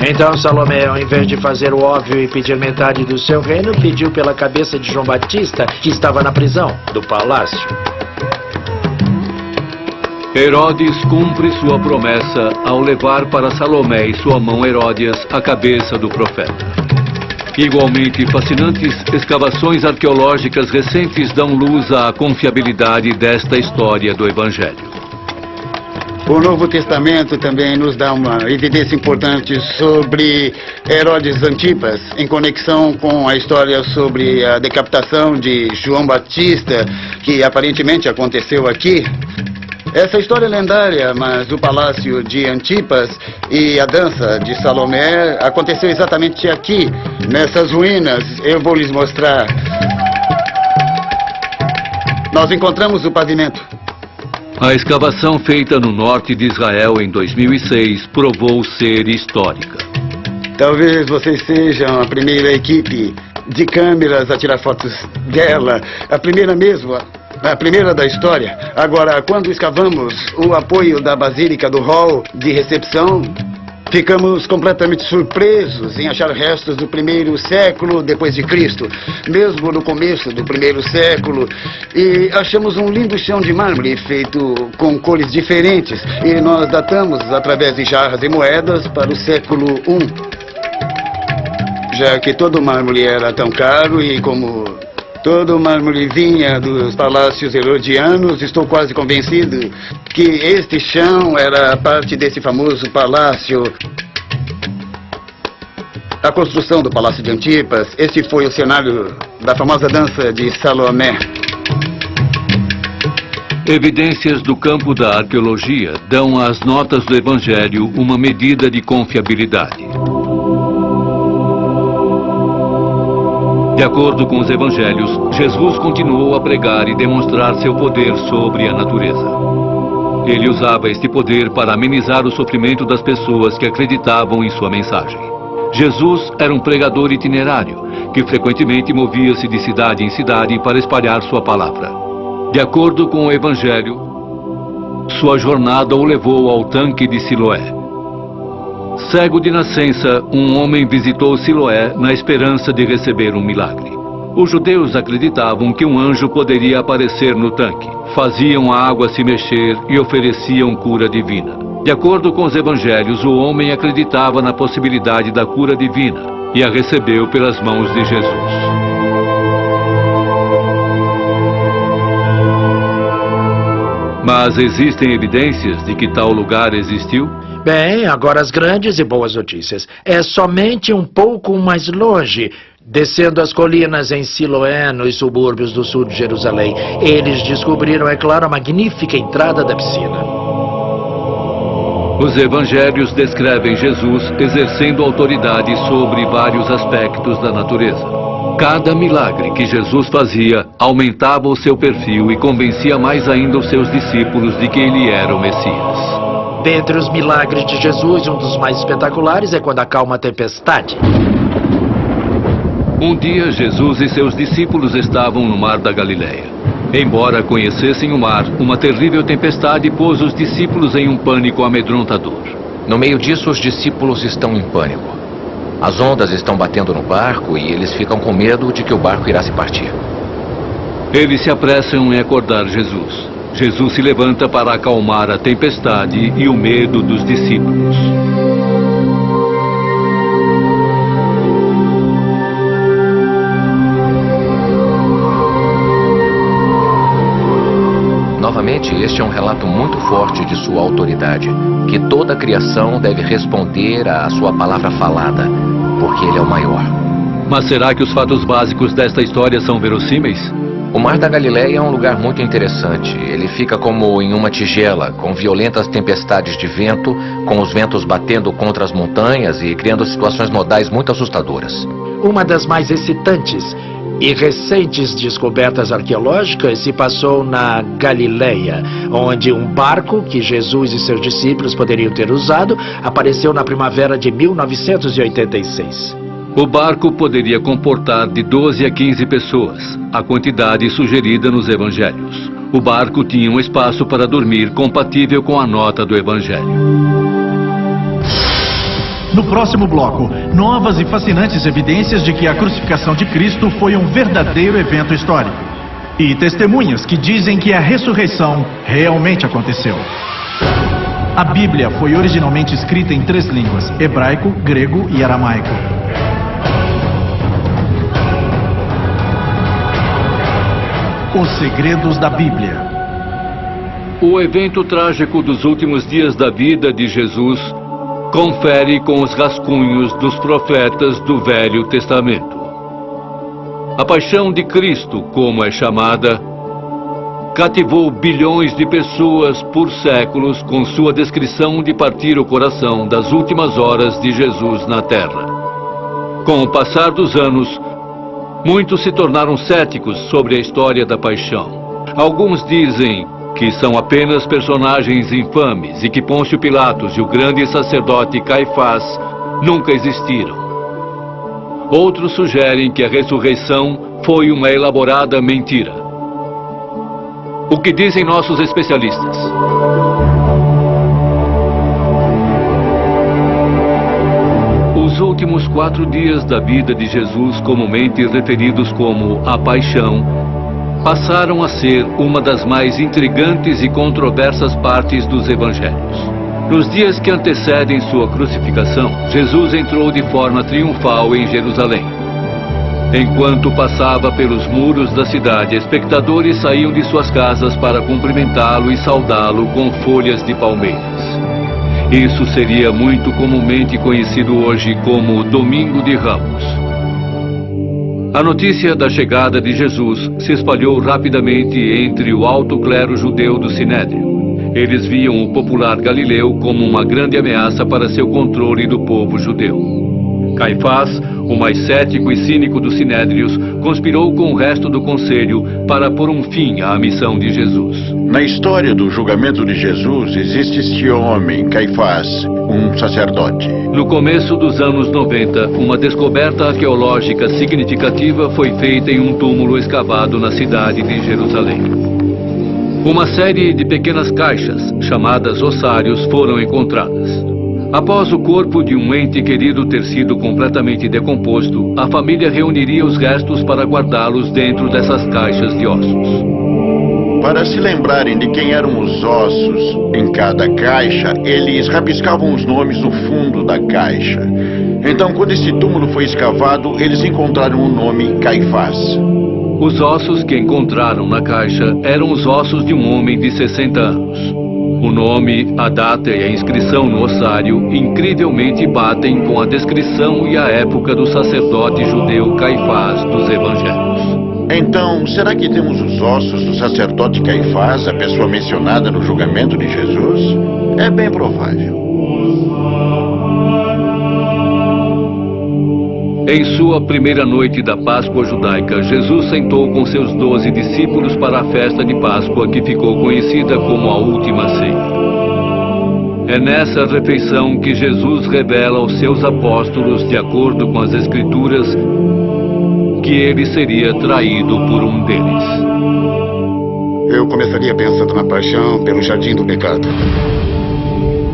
Então Salomé, ao invés de fazer o óbvio e pedir metade do seu reino, pediu pela cabeça de João Batista, que estava na prisão do palácio. Herodes cumpre sua promessa ao levar para Salomé e sua mão Heródias a cabeça do profeta. Igualmente fascinantes escavações arqueológicas recentes dão luz à confiabilidade desta história do Evangelho. O Novo Testamento também nos dá uma evidência importante sobre Herodes Antipas, em conexão com a história sobre a decapitação de João Batista, que aparentemente aconteceu aqui. Essa história é lendária, mas o palácio de Antipas e a dança de Salomé aconteceu exatamente aqui, nessas ruínas. Eu vou lhes mostrar. Nós encontramos o pavimento. A escavação feita no norte de Israel em 2006 provou ser histórica. Talvez vocês sejam a primeira equipe de câmeras a tirar fotos dela, a primeira mesmo, a primeira da história. Agora, quando escavamos o apoio da Basílica do Hall de recepção, ficamos completamente surpresos em achar restos do primeiro século depois de Cristo, mesmo no começo do primeiro século, e achamos um lindo chão de mármore feito com cores diferentes, e nós datamos através de jarras e moedas para o século I. Já que todo mármore era tão caro e como todo mármore vinha dos palácios herodianos, estou quase convencido que este chão era parte desse famoso palácio. A construção do Palácio de Antipas, esse foi o cenário da famosa dança de Salomé. Evidências do campo da arqueologia dão às notas do Evangelho uma medida de confiabilidade. De acordo com os evangelhos, Jesus continuou a pregar e demonstrar seu poder sobre a natureza. Ele usava este poder para amenizar o sofrimento das pessoas que acreditavam em sua mensagem. Jesus era um pregador itinerário, que frequentemente movia-se de cidade em cidade para espalhar sua palavra. De acordo com o evangelho, sua jornada o levou ao tanque de Siloé. Cego de nascença, um homem visitou Siloé na esperança de receber um milagre. Os judeus acreditavam que um anjo poderia aparecer no tanque, faziam a água se mexer e ofereciam cura divina. De acordo com os evangelhos, o homem acreditava na possibilidade da cura divina. e a recebeu pelas mãos de Jesus. Mas existem evidências de que tal lugar existiu? Bem, agora as grandes e boas notícias. É somente um pouco mais longe, descendo as colinas em Siloé, nos subúrbios do sul de Jerusalém. Eles descobriram, é claro, a magnífica entrada da piscina. Os evangelhos descrevem Jesus exercendo autoridade sobre vários aspectos da natureza. Cada milagre que Jesus fazia aumentava o seu perfil e convencia mais ainda os seus discípulos de que ele era o Messias. Dentre os milagres de Jesus, um dos mais espetaculares é quando acalma a tempestade. Um dia, Jesus e seus discípulos estavam no mar da Galileia. Embora conhecessem o mar, uma terrível tempestade pôs os discípulos em um pânico amedrontador. No meio disso, os discípulos estão em pânico. As ondas estão batendo no barco e eles ficam com medo de que o barco irá se partir. Eles se apressam em acordar Jesus. Jesus se levanta para acalmar a tempestade e o medo dos discípulos. Novamente, este é um relato muito forte de sua autoridade, que toda a criação deve responder à sua palavra falada, porque ele é o maior. Mas será que os fatos básicos desta história são verossímeis? O Mar da Galileia é um lugar muito interessante. Ele fica como em uma tigela, com violentas tempestades de vento, com os ventos batendo contra as montanhas e criando situações nodais muito assustadoras. Uma das mais excitantes e recentes descobertas arqueológicas se passou na Galileia, onde um barco que Jesus e seus discípulos poderiam ter usado apareceu na primavera de 1986. O barco poderia comportar de 12 a 15 pessoas, a quantidade sugerida nos evangelhos. O barco tinha um espaço para dormir compatível com a nota do evangelho. No próximo bloco, novas e fascinantes evidências de que a crucificação de Cristo foi um verdadeiro evento histórico. E testemunhas que dizem que a ressurreição realmente aconteceu. A Bíblia foi originalmente escrita em 3 línguas: hebraico, grego e aramaico. Os segredos da Bíblia. O evento trágico dos últimos dias da vida de Jesus confere com os rascunhos dos profetas do Velho Testamento. A paixão de Cristo, como é chamada, cativou bilhões de pessoas por séculos com sua descrição de partir o coração das últimas horas de Jesus na Terra. Com o passar dos anos, muitos se tornaram céticos sobre a história da paixão. Alguns dizem que são apenas personagens infames e que Pôncio Pilatos e o grande sacerdote Caifás nunca existiram. Outros sugerem que a ressurreição foi uma elaborada mentira. O que dizem nossos especialistas? Os últimos 4 dias da vida de Jesus, comumente referidos como a paixão, passaram a ser uma das mais intrigantes e controversas partes dos evangelhos. Nos dias que antecedem sua crucificação, Jesus entrou de forma triunfal em Jerusalém. Enquanto passava pelos muros da cidade, espectadores saíam de suas casas para cumprimentá-lo e saudá-lo com folhas de palmeiras. Isso seria muito comumente conhecido hoje como Domingo de Ramos. A notícia da chegada de Jesus se espalhou rapidamente entre o alto clero judeu do Sinédrio. Eles viam o popular galileu como uma grande ameaça para seu controle do povo judeu. Caifás, o mais cético e cínico dos sinédrios, conspirou com o resto do conselho para pôr um fim à missão de Jesus. Na história do julgamento de Jesus, existe este homem, Caifás, um sacerdote. No começo dos anos 90, uma descoberta arqueológica significativa foi feita em um túmulo escavado na cidade de Jerusalém. Uma série de pequenas caixas, chamadas ossários, foram encontradas. Após o corpo de um ente querido ter sido completamente decomposto, a família reuniria os restos para guardá-los dentro dessas caixas de ossos. Para se lembrarem de quem eram os ossos em cada caixa, eles rabiscavam os nomes no fundo da caixa. Então, quando esse túmulo foi escavado, eles encontraram o nome Caifás. Os ossos que encontraram na caixa eram os ossos de um homem de 60 anos. O nome, a data e a inscrição no ossário incrivelmente batem com a descrição e a época do sacerdote judeu Caifás dos Evangelhos. Então, será que temos os ossos do sacerdote Caifás, a pessoa mencionada no julgamento de Jesus? É bem provável. Em sua primeira noite da Páscoa judaica, Jesus sentou com seus 12 discípulos para a festa de Páscoa que ficou conhecida como a Última Ceia. É nessa refeição que Jesus revela aos seus apóstolos, de acordo com as Escrituras, que ele seria traído por um deles. Eu começaria pensando na paixão pelo jardim do pecado.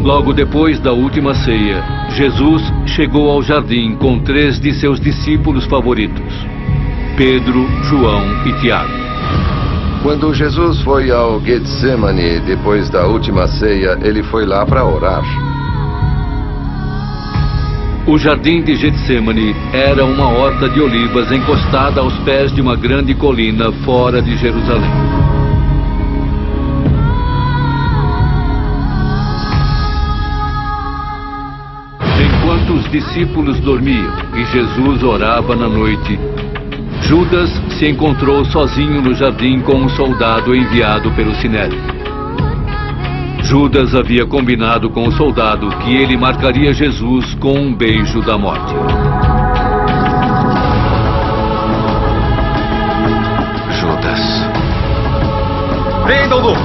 Logo depois da última ceia, Jesus chegou ao jardim com 3 de seus discípulos favoritos, Pedro, João e Tiago. Quando Jesus foi ao Getsemane depois da última ceia, ele foi lá para orar. O jardim de Getsemane era uma horta de olivas encostada aos pés de uma grande colina fora de Jerusalém. Enquanto os discípulos dormiam e Jesus orava na noite, Judas se encontrou sozinho no jardim com um soldado enviado pelo Sinédrio. Judas havia combinado com o soldado que ele marcaria Jesus com um beijo da morte. Judas. Prendam-no!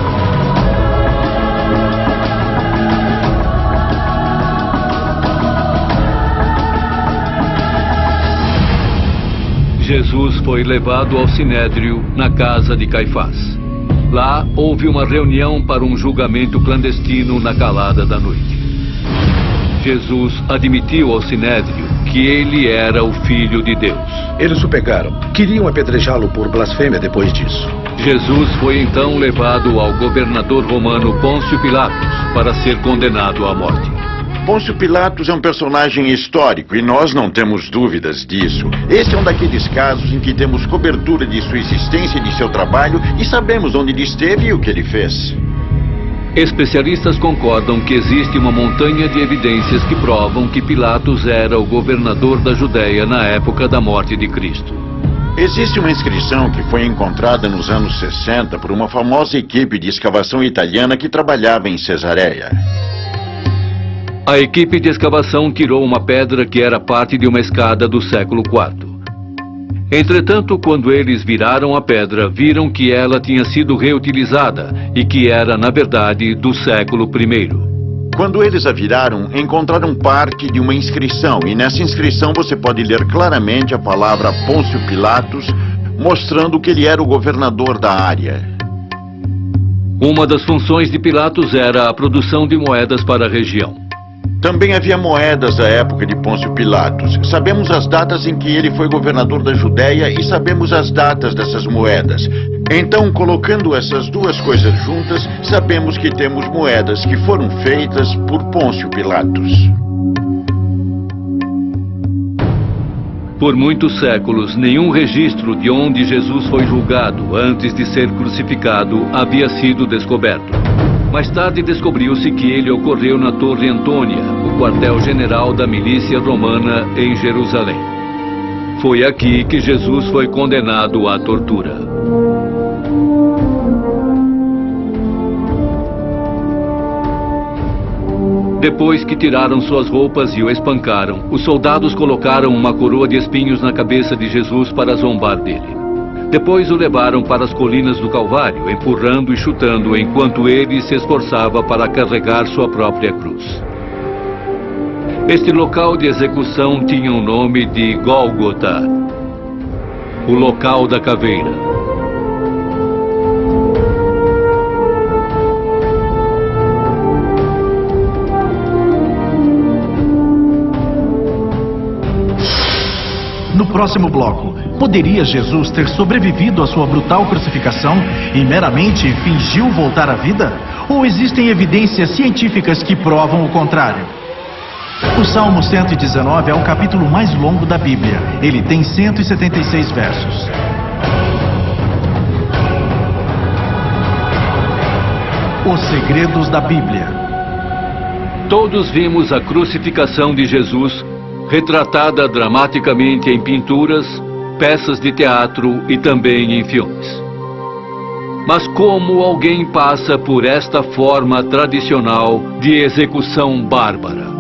Jesus foi levado ao Sinédrio na casa de Caifás. Lá houve uma reunião para um julgamento clandestino na calada da noite. Jesus admitiu ao Sinédrio que ele era o Filho de Deus. Eles o pegaram. Queriam apedrejá-lo por blasfêmia depois disso. Jesus foi então levado ao governador romano Pôncio Pilatos para ser condenado à morte. Pôncio Pilatos é um personagem histórico e nós não temos dúvidas disso. Esse é um daqueles casos em que temos cobertura de sua existência e de seu trabalho e sabemos onde ele esteve e o que ele fez. Especialistas concordam que existe uma montanha de evidências que provam que Pilatos era o governador da Judéia na época da morte de Cristo. Existe uma inscrição que foi encontrada nos anos 60 por uma famosa equipe de escavação italiana que trabalhava em Cesareia. A equipe de escavação tirou uma pedra que era parte de uma escada do século IV. Entretanto, quando eles viraram a pedra, viram que ela tinha sido reutilizada e que era, na verdade, do século I. Quando eles a viraram, encontraram parte de uma inscrição, e nessa inscrição você pode ler claramente a palavra Pôncio Pilatos, mostrando que ele era o governador da área. Uma das funções de Pilatos era a produção de moedas para a região. Também havia moedas da época de Pôncio Pilatos. Sabemos as datas em que ele foi governador da Judéia e sabemos as datas dessas moedas. Então, colocando essas duas coisas juntas, sabemos que temos moedas que foram feitas por Pôncio Pilatos. Por muitos séculos, nenhum registro de onde Jesus foi julgado antes de ser crucificado havia sido descoberto. Mais tarde descobriu-se que ele ocorreu na Torre Antônia, o quartel-general da milícia romana em Jerusalém. Foi aqui que Jesus foi condenado à tortura. Depois que tiraram suas roupas e o espancaram, os soldados colocaram uma coroa de espinhos na cabeça de Jesus para zombar dele. Depois o levaram para as colinas do Calvário, empurrando e chutando enquanto ele se esforçava para carregar sua própria cruz. Este local de execução tinha o nome de Gólgota, o local da caveira. No próximo bloco, poderia Jesus ter sobrevivido à sua brutal crucificação e meramente fingiu voltar à vida? Ou existem evidências científicas que provam o contrário? O Salmo 119 é o capítulo mais longo da Bíblia. Ele tem 176 versos. Os segredos da Bíblia. Todos vimos a crucificação de Jesus, retratada dramaticamente em pinturas, peças de teatro e também em filmes. Mas como alguém passa por esta forma tradicional de execução bárbara?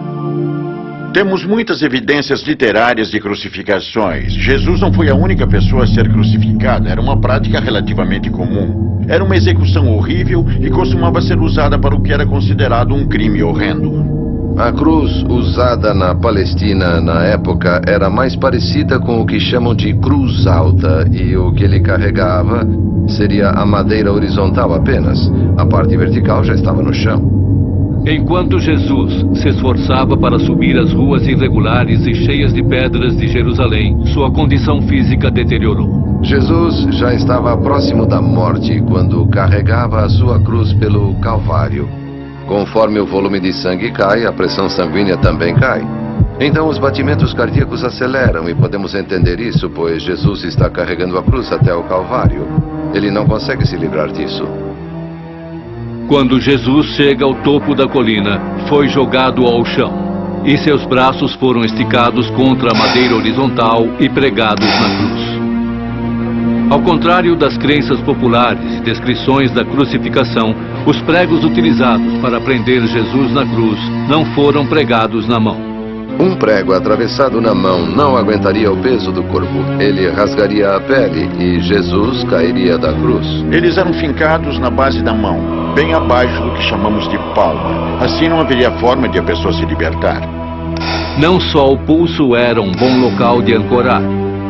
Temos muitas evidências literárias de crucificações. Jesus não foi a única pessoa a ser crucificada. Era uma prática relativamente comum. Era uma execução horrível e costumava ser usada para o que era considerado um crime horrendo. A cruz usada na Palestina na época era mais parecida com o que chamam de cruz alta, e o que ele carregava seria a madeira horizontal apenas. A parte vertical já estava no chão. Enquanto Jesus se esforçava para subir as ruas irregulares e cheias de pedras de Jerusalém, sua condição física deteriorou. Jesus já estava próximo da morte quando carregava a sua cruz pelo Calvário. Conforme o volume de sangue cai, a pressão sanguínea também cai. Então os batimentos cardíacos aceleram e podemos entender isso, pois Jesus está carregando a cruz até o Calvário. Ele não consegue se livrar disso. Quando Jesus chega ao topo da colina, foi jogado ao chão, e seus braços foram esticados contra a madeira horizontal e pregados na cruz. Ao contrário das crenças populares e descrições da crucificação, os pregos utilizados para prender Jesus na cruz não foram pregados na mão. Um prego atravessado na mão não aguentaria o peso do corpo. Ele rasgaria a pele e Jesus cairia da cruz. Eles eram fincados na base da mão, bem abaixo do que chamamos de palma. Assim não haveria forma de a pessoa se libertar. Não só o pulso era um bom local de ancorar,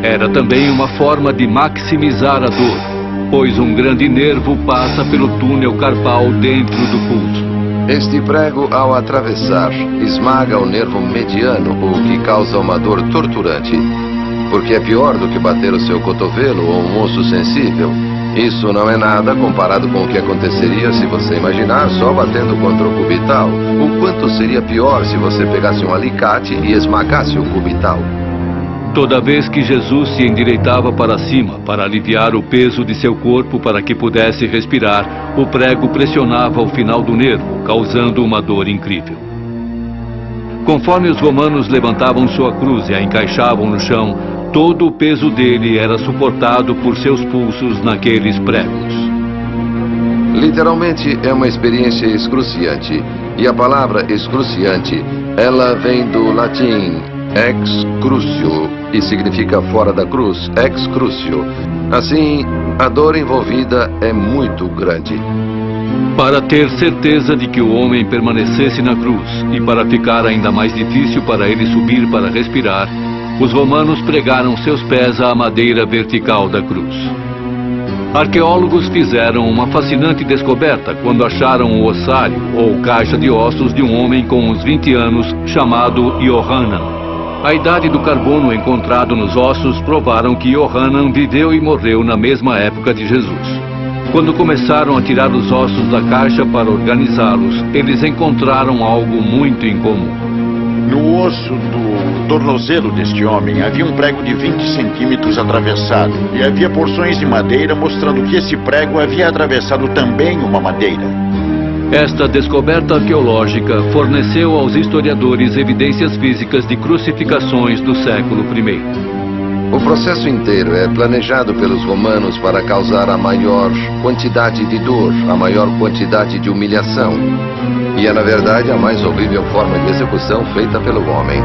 era também uma forma de maximizar a dor, pois um grande nervo passa pelo túnel carpal dentro do pulso. Este prego, ao atravessar, esmaga o nervo mediano, o que causa uma dor torturante. Porque é pior do que bater o seu cotovelo ou um osso sensível. Isso não é nada comparado com o que aconteceria se você imaginar só batendo contra o cubital. O quanto seria pior se você pegasse um alicate e esmagasse o cubital. Toda vez que Jesus se endireitava para cima para aliviar o peso de seu corpo para que pudesse respirar, o prego pressionava o final do nervo, causando uma dor incrível. Conforme os romanos levantavam sua cruz e a encaixavam no chão, todo o peso dele era suportado por seus pulsos naqueles pregos. Literalmente é uma experiência excruciante. E a palavra excruciante, ela vem do latim ex crucio e significa fora da cruz, ex crucio. Assim, a dor envolvida é muito grande. Para ter certeza de que o homem permanecesse na cruz e para ficar ainda mais difícil para ele subir para respirar, os romanos pregaram seus pés à madeira vertical da cruz. Arqueólogos fizeram uma fascinante descoberta quando acharam o ossário ou caixa de ossos de um homem com uns 20 anos chamado Yohanan. A idade do carbono encontrado nos ossos provaram que Yohanan viveu e morreu na mesma época de Jesus. Quando começaram a tirar os ossos da caixa para organizá-los, eles encontraram algo muito incomum. No osso do tornozelo deste homem havia um prego de 20 centímetros atravessado e havia porções de madeira mostrando que esse prego havia atravessado também uma madeira. Esta descoberta arqueológica forneceu aos historiadores evidências físicas de crucificações do século I. O processo inteiro é planejado pelos romanos para causar a maior quantidade de dor, a maior quantidade de humilhação. E é, na verdade, a mais horrível forma de execução feita pelo homem.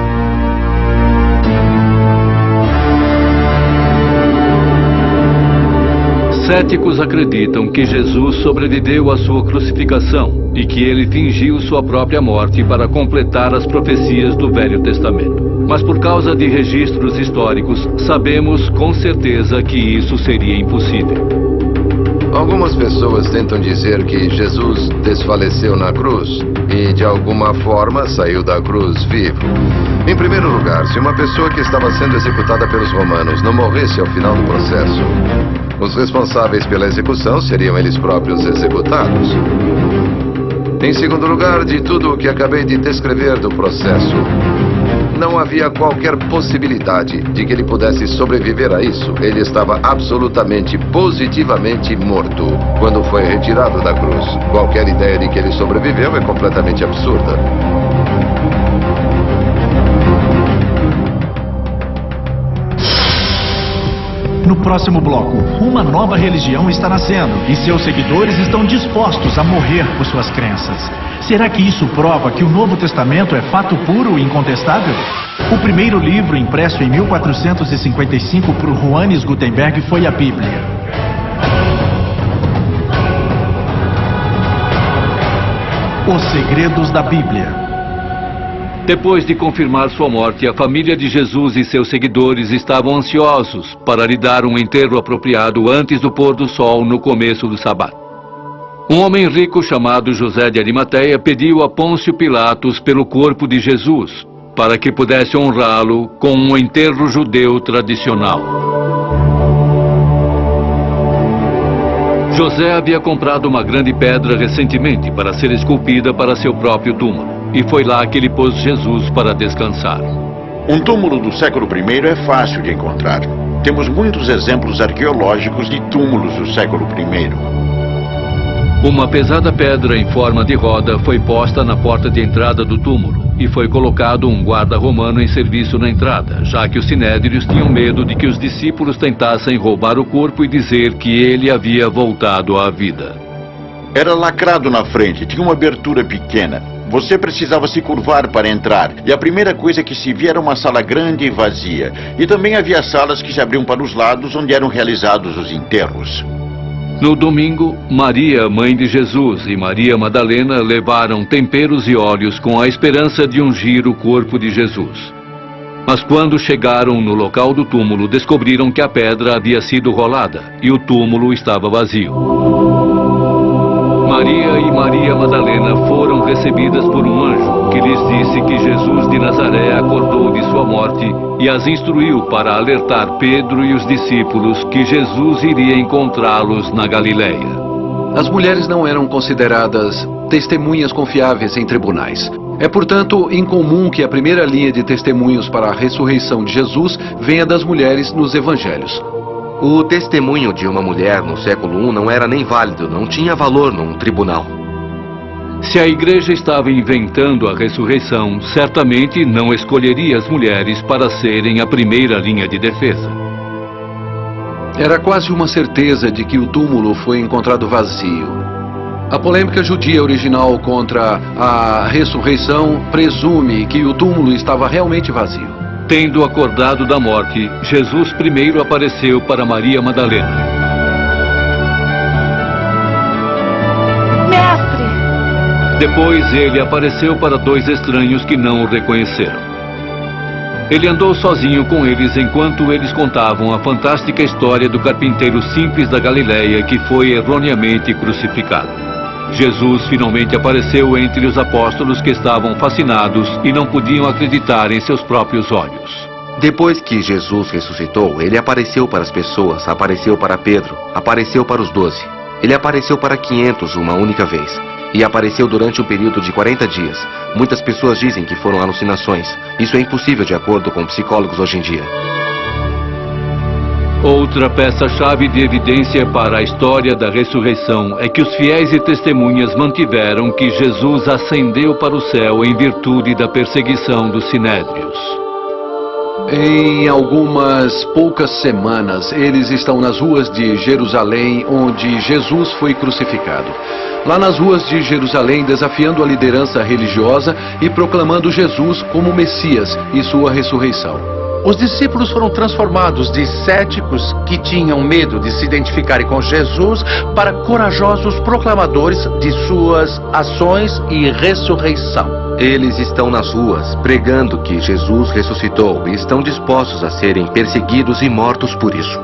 Céticos acreditam que Jesus sobreviveu à sua crucificação e que ele fingiu sua própria morte para completar as profecias do Velho Testamento. Mas por causa de registros históricos, sabemos com certeza que isso seria impossível. Algumas pessoas tentam dizer que Jesus desfaleceu na cruz e, de alguma forma, saiu da cruz vivo. Em primeiro lugar, se uma pessoa que estava sendo executada pelos romanos não morresse ao final do processo, os responsáveis pela execução seriam eles próprios executados. Em segundo lugar, de tudo o que acabei de descrever do processo, não havia qualquer possibilidade de que ele pudesse sobreviver a isso. Ele estava absolutamente, positivamente morto quando foi retirado da cruz. Qualquer ideia de que ele sobreviveu é completamente absurda. No próximo bloco, uma nova religião está nascendo e seus seguidores estão dispostos a morrer por suas crenças. Será que isso prova que o Novo Testamento é fato puro e incontestável? O primeiro livro impresso em 1455 por Johannes Gutenberg foi a Bíblia. Os segredos da Bíblia. Depois de confirmar sua morte, a família de Jesus e seus seguidores estavam ansiosos para lhe dar um enterro apropriado antes do pôr do sol no começo do sábado. Um homem rico chamado José de Arimateia pediu a Pôncio Pilatos pelo corpo de Jesus, para que pudesse honrá-lo com um enterro judeu tradicional. José havia comprado uma grande pedra recentemente para ser esculpida para seu próprio túmulo. E foi lá que ele pôs Jesus para descansar. Um túmulo do século I é fácil de encontrar. Temos muitos exemplos arqueológicos de túmulos do século I. Uma pesada pedra em forma de roda foi posta na porta de entrada do túmulo e foi colocado um guarda romano em serviço na entrada, já que os sinédrios tinham medo de que os discípulos tentassem roubar o corpo e dizer que ele havia voltado à vida. Era lacrado na frente, tinha uma abertura pequena. Você precisava se curvar para entrar, e a primeira coisa que se via era uma sala grande e vazia. E também havia salas que se abriam para os lados, onde eram realizados os enterros. No domingo, Maria, mãe de Jesus, e Maria Madalena levaram temperos e óleos com a esperança de ungir o corpo de Jesus. Mas quando chegaram no local do túmulo, descobriram que a pedra havia sido rolada e o túmulo estava vazio. Maria e Maria Madalena foram recebidas por um anjo que lhes disse que Jesus de Nazaré acordou de sua morte e as instruiu para alertar Pedro e os discípulos que Jesus iria encontrá-los na Galileia. As mulheres não eram consideradas testemunhas confiáveis em tribunais. É, portanto, incomum que a primeira linha de testemunhos para a ressurreição de Jesus venha das mulheres nos evangelhos. O testemunho de uma mulher no século I não era nem válido, não tinha valor num tribunal. Se a igreja estava inventando a ressurreição, certamente não escolheria as mulheres para serem a primeira linha de defesa. Era quase uma certeza de que o túmulo foi encontrado vazio. A polêmica judia original contra a ressurreição presume que o túmulo estava realmente vazio. Tendo acordado da morte, Jesus primeiro apareceu para Maria Madalena. Mestre! Depois ele apareceu para dois estranhos que não o reconheceram. Ele andou sozinho com eles enquanto eles contavam a fantástica história do carpinteiro simples da Galileia que foi erroneamente crucificado. Jesus finalmente apareceu entre os apóstolos que estavam fascinados e não podiam acreditar em seus próprios olhos. Depois que Jesus ressuscitou, ele apareceu para as pessoas, apareceu para Pedro, apareceu para os 12. Ele apareceu para 500 uma única vez. E apareceu durante um período de 40 dias. Muitas pessoas dizem que foram alucinações. Isso é impossível de acordo com psicólogos hoje em dia. Outra peça-chave de evidência para a história da ressurreição é que os fiéis e testemunhas mantiveram que Jesus ascendeu para o céu em virtude da perseguição dos sinédrios. Em algumas poucas semanas, eles estão nas ruas de Jerusalém, onde Jesus foi crucificado. Lá nas ruas de Jerusalém, desafiando a liderança religiosa e proclamando Jesus como Messias e sua ressurreição. Os discípulos foram transformados de céticos que tinham medo de se identificarem com Jesus para corajosos proclamadores de suas ações e ressurreição. Eles estão nas ruas pregando que Jesus ressuscitou e estão dispostos a serem perseguidos e mortos por isso.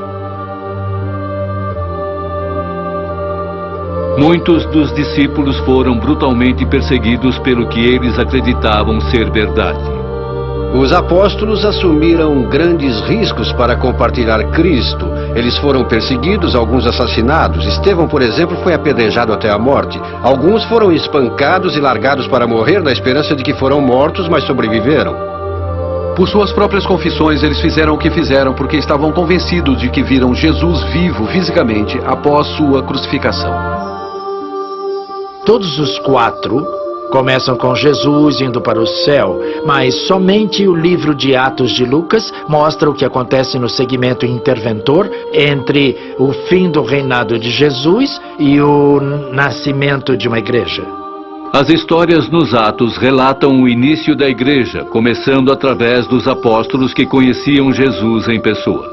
Muitos dos discípulos foram brutalmente perseguidos pelo que eles acreditavam ser verdade. Os apóstolos assumiram grandes riscos para compartilhar Cristo. Eles foram perseguidos, alguns assassinados. Estevão, por exemplo, foi apedrejado até a morte. Alguns foram espancados e largados para morrer na esperança de que foram mortos, mas sobreviveram. Por suas próprias confissões, eles fizeram o que fizeram porque estavam convencidos de que viram Jesus vivo fisicamente após sua crucificação. Todos os 4 começam com Jesus indo para o céu, mas somente o livro de Atos de Lucas mostra o que acontece no segmento interventor entre o fim do reinado de Jesus e o nascimento de uma igreja. As histórias nos Atos relatam o início da igreja, começando através dos apóstolos que conheciam Jesus em pessoa.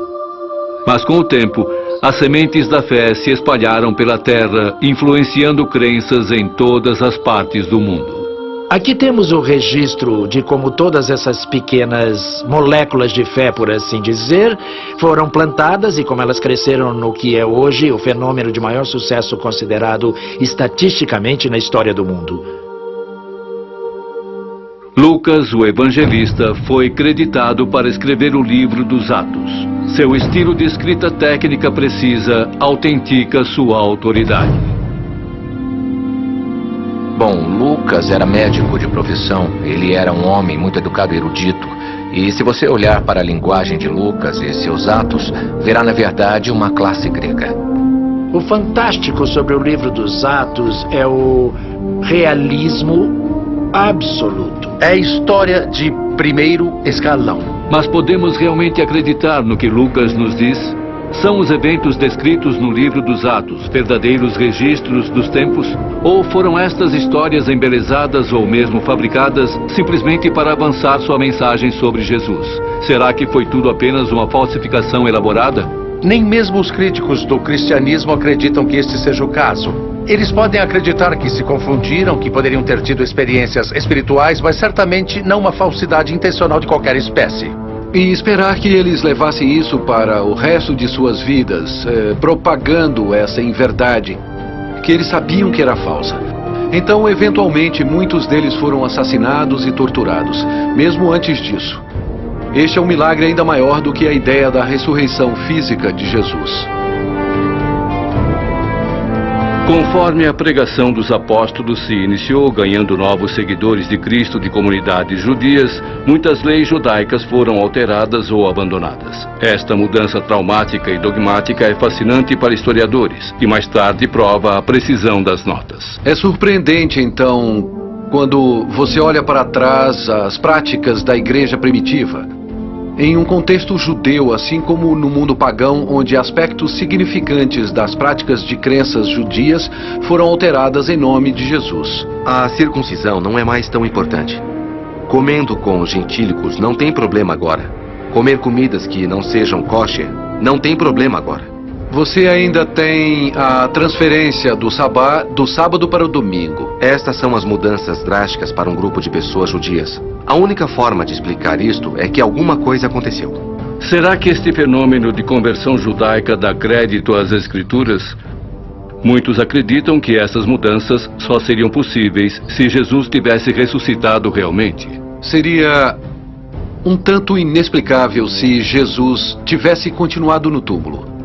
Mas com o tempo, as sementes da fé se espalharam pela terra, influenciando crenças em todas as partes do mundo. Aqui temos o registro de como todas essas pequenas moléculas de fé, por assim dizer, foram plantadas e como elas cresceram no que é hoje o fenômeno de maior sucesso considerado estatisticamente na história do mundo. Lucas, o evangelista, foi creditado para escrever o livro dos Atos. Seu estilo de escrita técnica precisa autentica sua autoridade. Bom, Lucas era médico de profissão. Ele era um homem muito educado e erudito. E se você olhar para a linguagem de Lucas e seus atos, verá na verdade uma classe grega. O fantástico sobre o livro dos Atos é o realismo absoluto. É história de primeiro escalão. Mas podemos realmente acreditar no que Lucas nos diz? São os eventos descritos no livro dos Atos verdadeiros registros dos tempos? Ou foram estas histórias embelezadas ou mesmo fabricadas simplesmente para avançar sua mensagem sobre Jesus? Será que foi tudo apenas uma falsificação elaborada? Nem mesmo os críticos do cristianismo acreditam que este seja o caso. Eles podem acreditar que se confundiram, que poderiam ter tido experiências espirituais, mas certamente não uma falsidade intencional de qualquer espécie. E esperar que eles levassem isso para o resto de suas vidas, propagando essa inverdade, que eles sabiam que era falsa. Então, eventualmente, muitos deles foram assassinados e torturados, mesmo antes disso. Este é um milagre ainda maior do que a ideia da ressurreição física de Jesus. Conforme a pregação dos apóstolos se iniciou, ganhando novos seguidores de Cristo de comunidades judias, muitas leis judaicas foram alteradas ou abandonadas. Esta mudança traumática e dogmática é fascinante para historiadores e mais tarde prova a precisão das notas. É surpreendente, então, quando você olha para trás as práticas da igreja primitiva. Em um contexto judeu, assim como no mundo pagão, onde aspectos significantes das práticas de crenças judias foram alteradas em nome de Jesus. A circuncisão não é mais tão importante. Comendo com os gentílicos não tem problema agora. Comer comidas que não sejam kosher não tem problema agora. Você ainda tem a transferência do sábado para o domingo. Estas são as mudanças drásticas para um grupo de pessoas judias. A única forma de explicar isto é que alguma coisa aconteceu. Será que este fenômeno de conversão judaica dá crédito às Escrituras? Muitos acreditam que essas mudanças só seriam possíveis se Jesus tivesse ressuscitado realmente. Seria um tanto inexplicável se Jesus tivesse continuado no túmulo.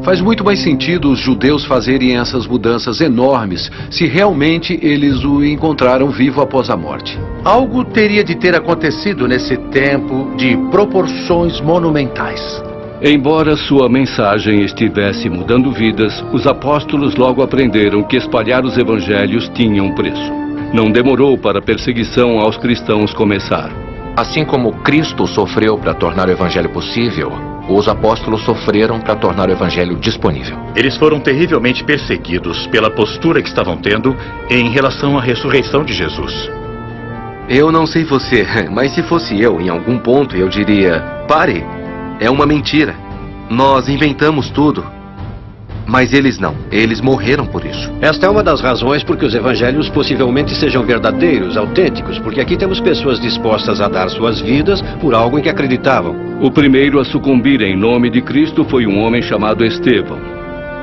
Faz muito mais sentido os judeus fazerem essas mudanças enormes se realmente eles o encontraram vivo após a morte. Algo teria de ter acontecido nesse tempo de proporções monumentais. Embora sua mensagem estivesse mudando vidas, os apóstolos logo aprenderam que espalhar os evangelhos tinha um preço. Não demorou para a perseguição aos cristãos começar. Assim como Cristo sofreu para tornar o evangelho possível, os apóstolos sofreram para tornar o evangelho disponível. Eles foram terrivelmente perseguidos pela postura que estavam tendo em relação à ressurreição de Jesus. Eu não sei você, mas se fosse eu, em algum ponto eu diria: pare, é uma mentira. Nós inventamos tudo. Mas eles não, eles morreram por isso. Esta é uma das razões por que os evangelhos possivelmente sejam verdadeiros, autênticos, porque aqui temos pessoas dispostas a dar suas vidas por algo em que acreditavam. O primeiro a sucumbir em nome de Cristo foi um homem chamado Estevão.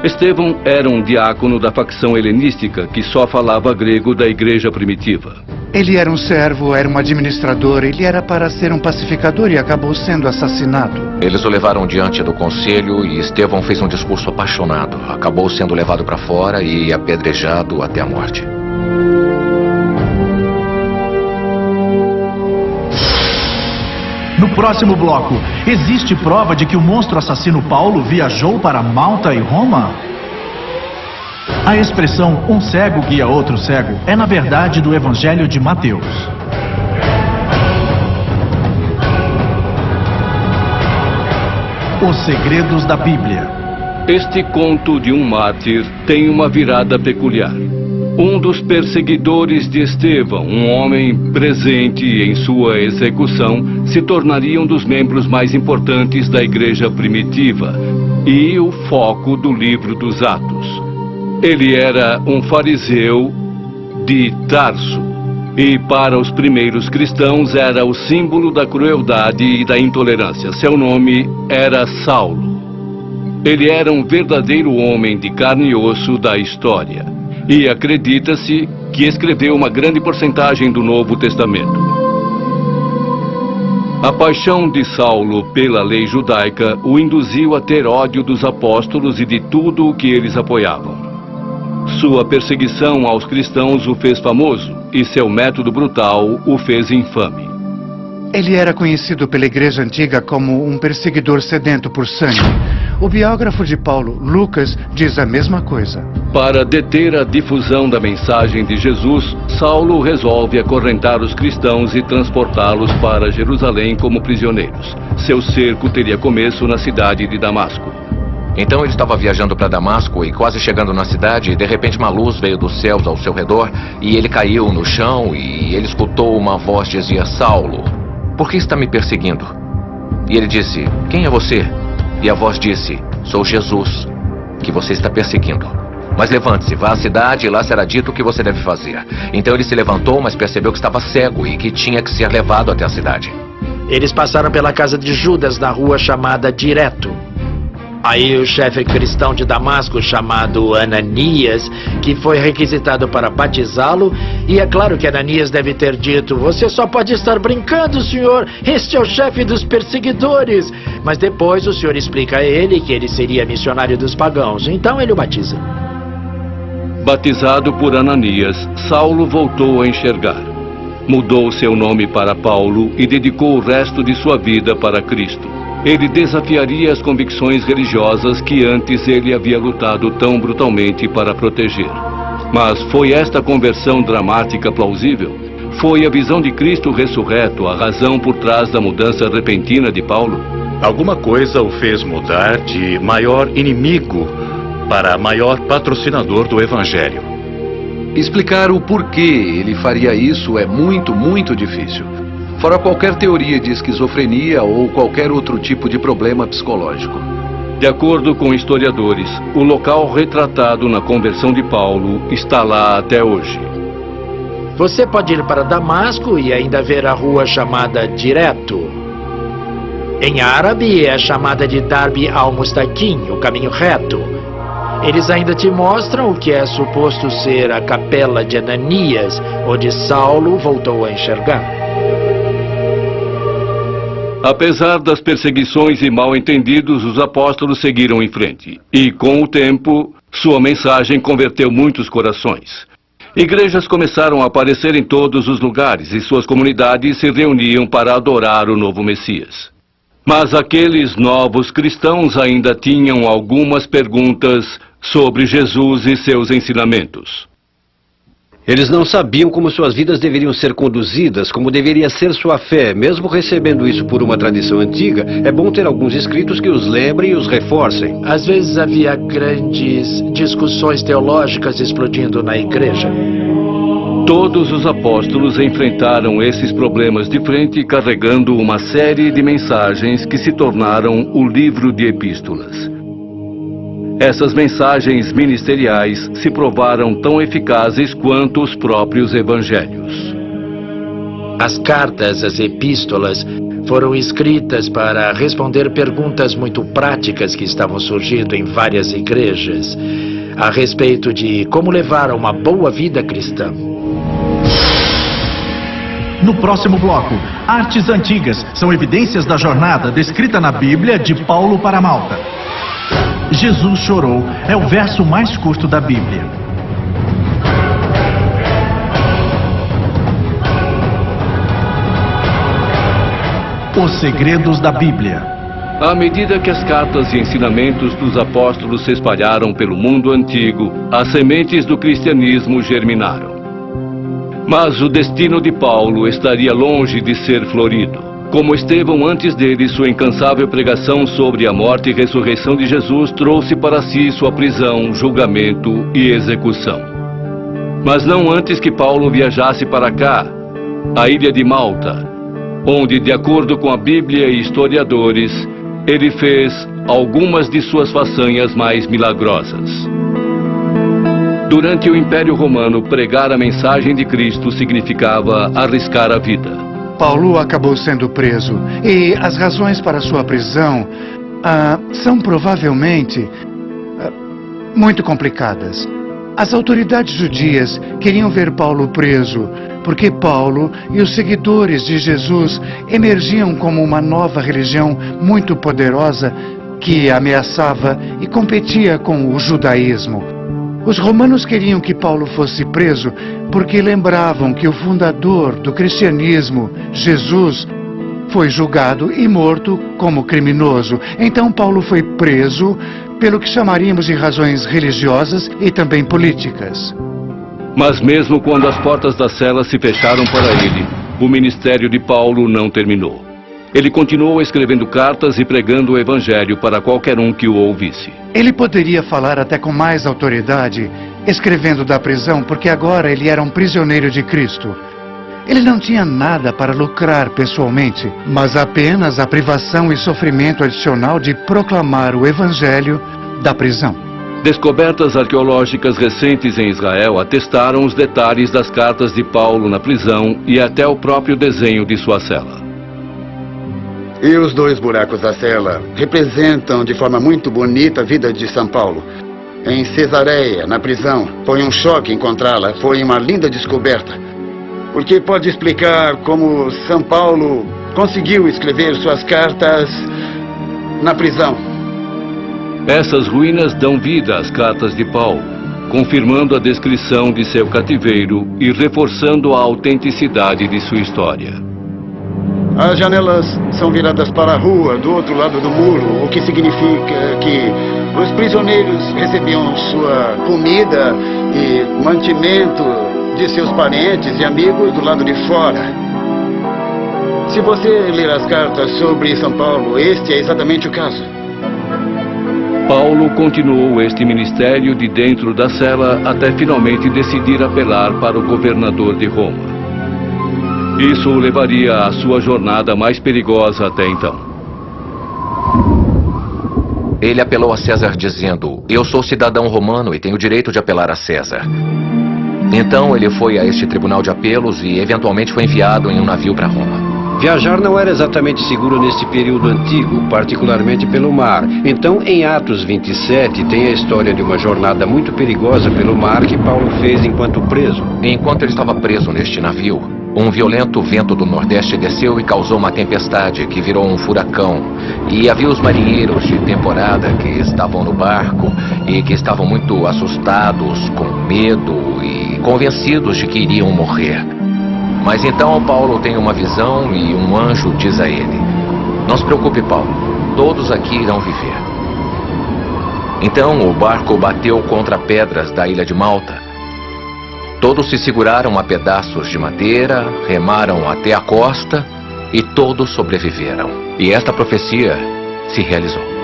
Estevão era um diácono da facção helenística que só falava grego da igreja primitiva. Ele era um servo, era um administrador, ele era para ser um pacificador e acabou sendo assassinado. Eles o levaram diante do conselho e Estevão fez um discurso apaixonado. Acabou sendo levado para fora e apedrejado até a morte. No próximo bloco, existe prova de que o monstro assassino Paulo viajou para Malta e Roma? A expressão "um cego guia outro cego" é na verdade do Evangelho de Mateus. Os segredos da Bíblia. Este conto de um mártir tem uma virada peculiar. Um dos perseguidores de Estevão, um homem presente em sua execução, se tornaria um dos membros mais importantes da igreja primitiva e o foco do livro dos Atos. Ele era um fariseu de Tarso e para os primeiros cristãos era o símbolo da crueldade e da intolerância. Seu nome era Saulo. Ele era um verdadeiro homem de carne e osso da história. E acredita-se que escreveu uma grande porcentagem do Novo Testamento. A paixão de Saulo pela lei judaica o induziu a ter ódio dos apóstolos e de tudo o que eles apoiavam. Sua perseguição aos cristãos o fez famoso e seu método brutal o fez infame. Ele era conhecido pela igreja antiga como um perseguidor sedento por sangue. O biógrafo de Paulo, Lucas, diz a mesma coisa. Para deter a difusão da mensagem de Jesus, Saulo resolve acorrentar os cristãos e transportá-los para Jerusalém como prisioneiros. Seu cerco teria começo na cidade de Damasco. Então ele estava viajando para Damasco e quase chegando na cidade, de repente uma luz veio dos céus ao seu redor e ele caiu no chão e ele escutou uma voz que dizia: Saulo, por que está me perseguindo? E ele disse: quem é você? E a voz disse: sou Jesus, que você está perseguindo. Mas levante-se, vá à cidade e lá será dito o que você deve fazer. Então ele se levantou, mas percebeu que estava cego e que tinha que ser levado até a cidade. Eles passaram pela casa de Judas na rua chamada Direto. Aí o chefe cristão de Damasco, chamado Ananias, que foi requisitado para batizá-lo, e é claro que Ananias deve ter dito: você só pode estar brincando, senhor, este é o chefe dos perseguidores. Mas depois o senhor explica a ele que ele seria missionário dos pagãos, então ele o batiza. Batizado por Ananias, Saulo voltou a enxergar. Mudou seu nome para Paulo e dedicou o resto de sua vida para Cristo. Ele desafiaria as convicções religiosas que antes ele havia lutado tão brutalmente para proteger. Mas foi esta conversão dramática plausível? Foi a visão de Cristo ressurreto a razão por trás da mudança repentina de Paulo? Alguma coisa o fez mudar de maior inimigo para maior patrocinador do Evangelho. Explicar o porquê ele faria isso é muito difícil. Fora qualquer teoria de esquizofrenia ou qualquer outro tipo de problema psicológico. De acordo com historiadores, o local retratado na conversão de Paulo está lá até hoje. Você pode ir para Damasco e ainda ver a rua chamada Direto. Em árabe é chamada de Darbi al-Mustaqim, o caminho reto. Eles ainda te mostram o que é suposto ser a capela de Ananias, onde Saulo voltou a enxergar. Apesar das perseguições e mal-entendidos, os apóstolos seguiram em frente. E, com o tempo, sua mensagem converteu muitos corações. Igrejas começaram a aparecer em todos os lugares e suas comunidades se reuniam para adorar o novo Messias. Mas aqueles novos cristãos ainda tinham algumas perguntas sobre Jesus e seus ensinamentos. Eles não sabiam como suas vidas deveriam ser conduzidas, como deveria ser sua fé. Mesmo recebendo isso por uma tradição antiga, é bom ter alguns escritos que os lembrem e os reforcem. Às vezes havia grandes discussões teológicas explodindo na igreja. Todos os apóstolos enfrentaram esses problemas de frente, carregando uma série de mensagens que se tornaram o livro de epístolas. Essas mensagens ministeriais se provaram tão eficazes quanto os próprios evangelhos. As cartas, as epístolas, foram escritas para responder perguntas muito práticas que estavam surgindo em várias igrejas a respeito de como levar uma boa vida cristã. No próximo bloco, artes antigas são evidências da jornada descrita na Bíblia de Paulo para Malta. Jesus chorou é o verso mais curto da Bíblia. Os segredos da Bíblia. À medida que as cartas e ensinamentos dos apóstolos se espalharam pelo mundo antigo, as sementes do cristianismo germinaram. Mas o destino de Paulo estaria longe de ser florido. Como Estevão antes dele, sua incansável pregação sobre a morte e ressurreição de Jesus trouxe para si sua prisão, julgamento e execução. Mas não antes que Paulo viajasse para cá, a ilha de Malta, onde, de acordo com a Bíblia e historiadores, ele fez algumas de suas façanhas mais milagrosas. Durante o Império Romano, pregar a mensagem de Cristo significava arriscar a vida. Paulo acabou sendo preso e as razões para sua prisão são provavelmente muito complicadas. As autoridades judias queriam ver Paulo preso porque Paulo e os seguidores de Jesus emergiam como uma nova religião muito poderosa que ameaçava e competia com o judaísmo. Os romanos queriam que Paulo fosse preso porque lembravam que o fundador do cristianismo, Jesus, foi julgado e morto como criminoso. Então Paulo foi preso pelo que chamaríamos de razões religiosas e também políticas. Mas mesmo quando as portas da cela se fecharam para ele, o ministério de Paulo não terminou. Ele continuou escrevendo cartas e pregando o evangelho para qualquer um que o ouvisse. Ele poderia falar até com mais autoridade, escrevendo da prisão, porque agora ele era um prisioneiro de Cristo. Ele não tinha nada para lucrar pessoalmente, mas apenas a privação e sofrimento adicional de proclamar o evangelho da prisão. Descobertas arqueológicas recentes em Israel atestaram os detalhes das cartas de Paulo na prisão e até o próprio desenho de sua cela. E os 2 buracos da cela representam de forma muito bonita a vida de São Paulo. Em Cesareia, na prisão, foi um choque encontrá-la, foi uma linda descoberta. Porque pode explicar como São Paulo conseguiu escrever suas cartas na prisão. Essas ruínas dão vida às cartas de Paulo, confirmando a descrição de seu cativeiro e reforçando a autenticidade de sua história. As janelas são viradas para a rua, do outro lado do muro, o que significa que os prisioneiros recebiam sua comida e mantimento de seus parentes e amigos do lado de fora. Se você ler as cartas sobre São Paulo, este é exatamente o caso. Paulo continuou este ministério de dentro da cela até finalmente decidir apelar para o governador de Roma. Isso o levaria à sua jornada mais perigosa até então. Ele apelou a César dizendo: "Eu sou cidadão romano e tenho direito de apelar a César." Então ele foi a este tribunal de apelos e eventualmente foi enviado em um navio para Roma. Viajar não era exatamente seguro nesse período antigo, particularmente pelo mar. Então, em Atos 27, tem a história de uma jornada muito perigosa pelo mar que Paulo fez enquanto preso. Enquanto ele estava preso neste navio, um violento vento do nordeste desceu e causou uma tempestade que virou um furacão. E havia os marinheiros de temporada que estavam no barco e que estavam muito assustados, com medo e convencidos de que iriam morrer. Mas então Paulo tem uma visão e um anjo diz a ele: "Não se preocupe, Paulo, todos aqui irão viver." Então o barco bateu contra pedras da ilha de Malta. Todos se seguraram a pedaços de madeira, remaram até a costa e todos sobreviveram. E esta profecia se realizou.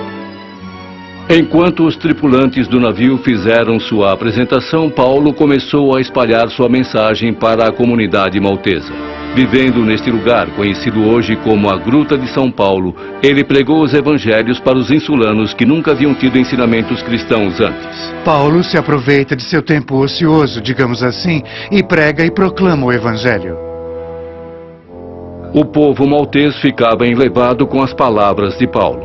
Enquanto os tripulantes do navio fizeram sua apresentação, Paulo começou a espalhar sua mensagem para a comunidade maltesa. Vivendo neste lugar, conhecido hoje como a Gruta de São Paulo, ele pregou os evangelhos para os insulanos que nunca haviam tido ensinamentos cristãos antes. Paulo se aproveita de seu tempo ocioso, digamos assim, e prega e proclama o evangelho. O povo maltês ficava enlevado com as palavras de Paulo,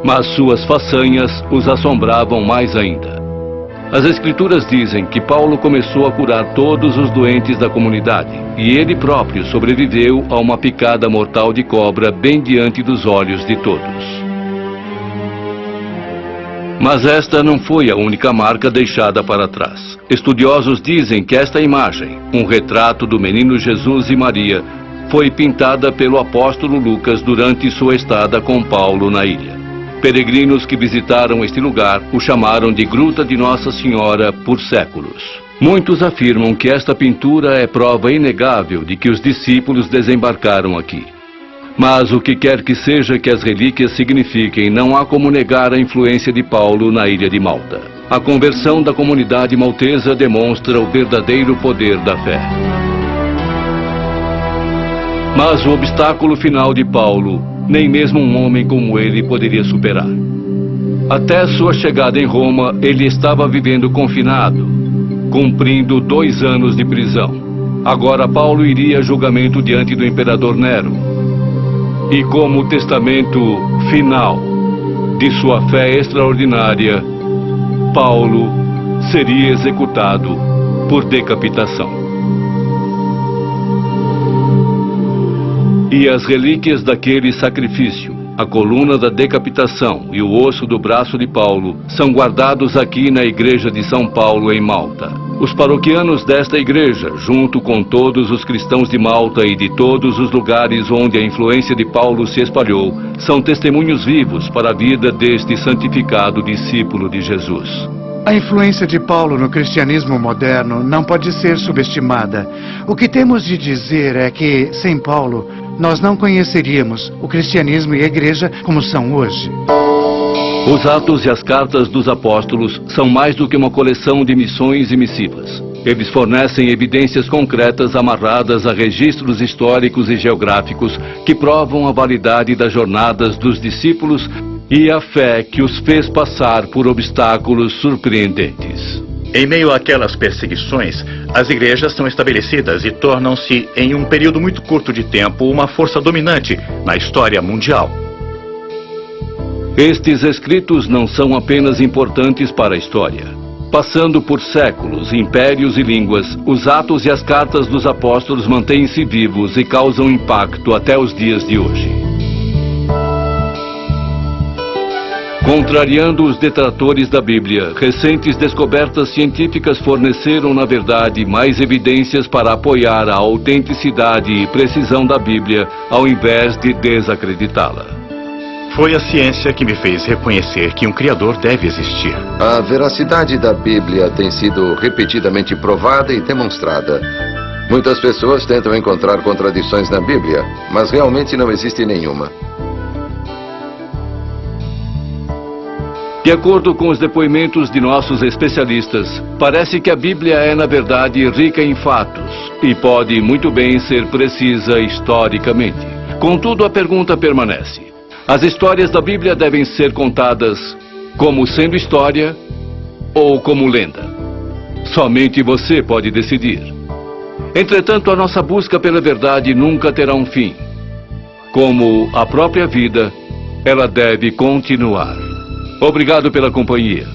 mas suas façanhas os assombravam mais ainda. As Escrituras dizem que Paulo começou a curar todos os doentes da comunidade, e ele próprio sobreviveu a uma picada mortal de cobra bem diante dos olhos de todos. Mas esta não foi a única marca deixada para trás. Estudiosos dizem que esta imagem, um retrato do menino Jesus e Maria, foi pintada pelo apóstolo Lucas durante sua estada com Paulo na ilha. Peregrinos que visitaram este lugar o chamaram de Gruta de Nossa Senhora por séculos. Muitos afirmam que esta pintura é prova inegável de que os discípulos desembarcaram aqui. Mas o que quer que seja que as relíquias signifiquem, não há como negar a influência de Paulo na ilha de Malta. A conversão da comunidade maltesa demonstra o verdadeiro poder da fé. Mas o obstáculo final de Paulo, nem mesmo um homem como ele poderia superar. Até sua chegada em Roma, ele estava vivendo confinado, cumprindo 2 anos de prisão. Agora Paulo iria a julgamento diante do imperador Nero. E como testamento final de sua fé extraordinária, Paulo seria executado por decapitação. E as relíquias daquele sacrifício, a coluna da decapitação e o osso do braço de Paulo, são guardados aqui na igreja de São Paulo, em Malta. Os paroquianos desta igreja, junto com todos os cristãos de Malta e de todos os lugares onde a influência de Paulo se espalhou, são testemunhos vivos para a vida deste santificado discípulo de Jesus. A influência de Paulo no cristianismo moderno não pode ser subestimada. O que temos de dizer é que, sem Paulo, nós não conheceríamos o cristianismo e a igreja como são hoje. Os Atos e as Cartas dos Apóstolos são mais do que uma coleção de missões e missivas. Eles fornecem evidências concretas amarradas a registros históricos e geográficos que provam a validade das jornadas dos discípulos e a fé que os fez passar por obstáculos surpreendentes. Em meio àquelas perseguições, as igrejas são estabelecidas e tornam-se, em um período muito curto de tempo, uma força dominante na história mundial. Estes escritos não são apenas importantes para a história. Passando por séculos, impérios e línguas, os Atos e as Cartas dos Apóstolos mantêm-se vivos e causam impacto até os dias de hoje. Contrariando os detratores da Bíblia, recentes descobertas científicas forneceram, na verdade, mais evidências para apoiar a autenticidade e precisão da Bíblia, ao invés de desacreditá-la. Foi a ciência que me fez reconhecer que um Criador deve existir. A veracidade da Bíblia tem sido repetidamente provada e demonstrada. Muitas pessoas tentam encontrar contradições na Bíblia, mas realmente não existe nenhuma. De acordo com os depoimentos de nossos especialistas, parece que a Bíblia é, na verdade, rica em fatos e pode muito bem ser precisa historicamente. Contudo, a pergunta permanece. As histórias da Bíblia devem ser contadas como sendo história ou como lenda? Somente você pode decidir. Entretanto, a nossa busca pela verdade nunca terá um fim. Como a própria vida, ela deve continuar. Obrigado pela companhia.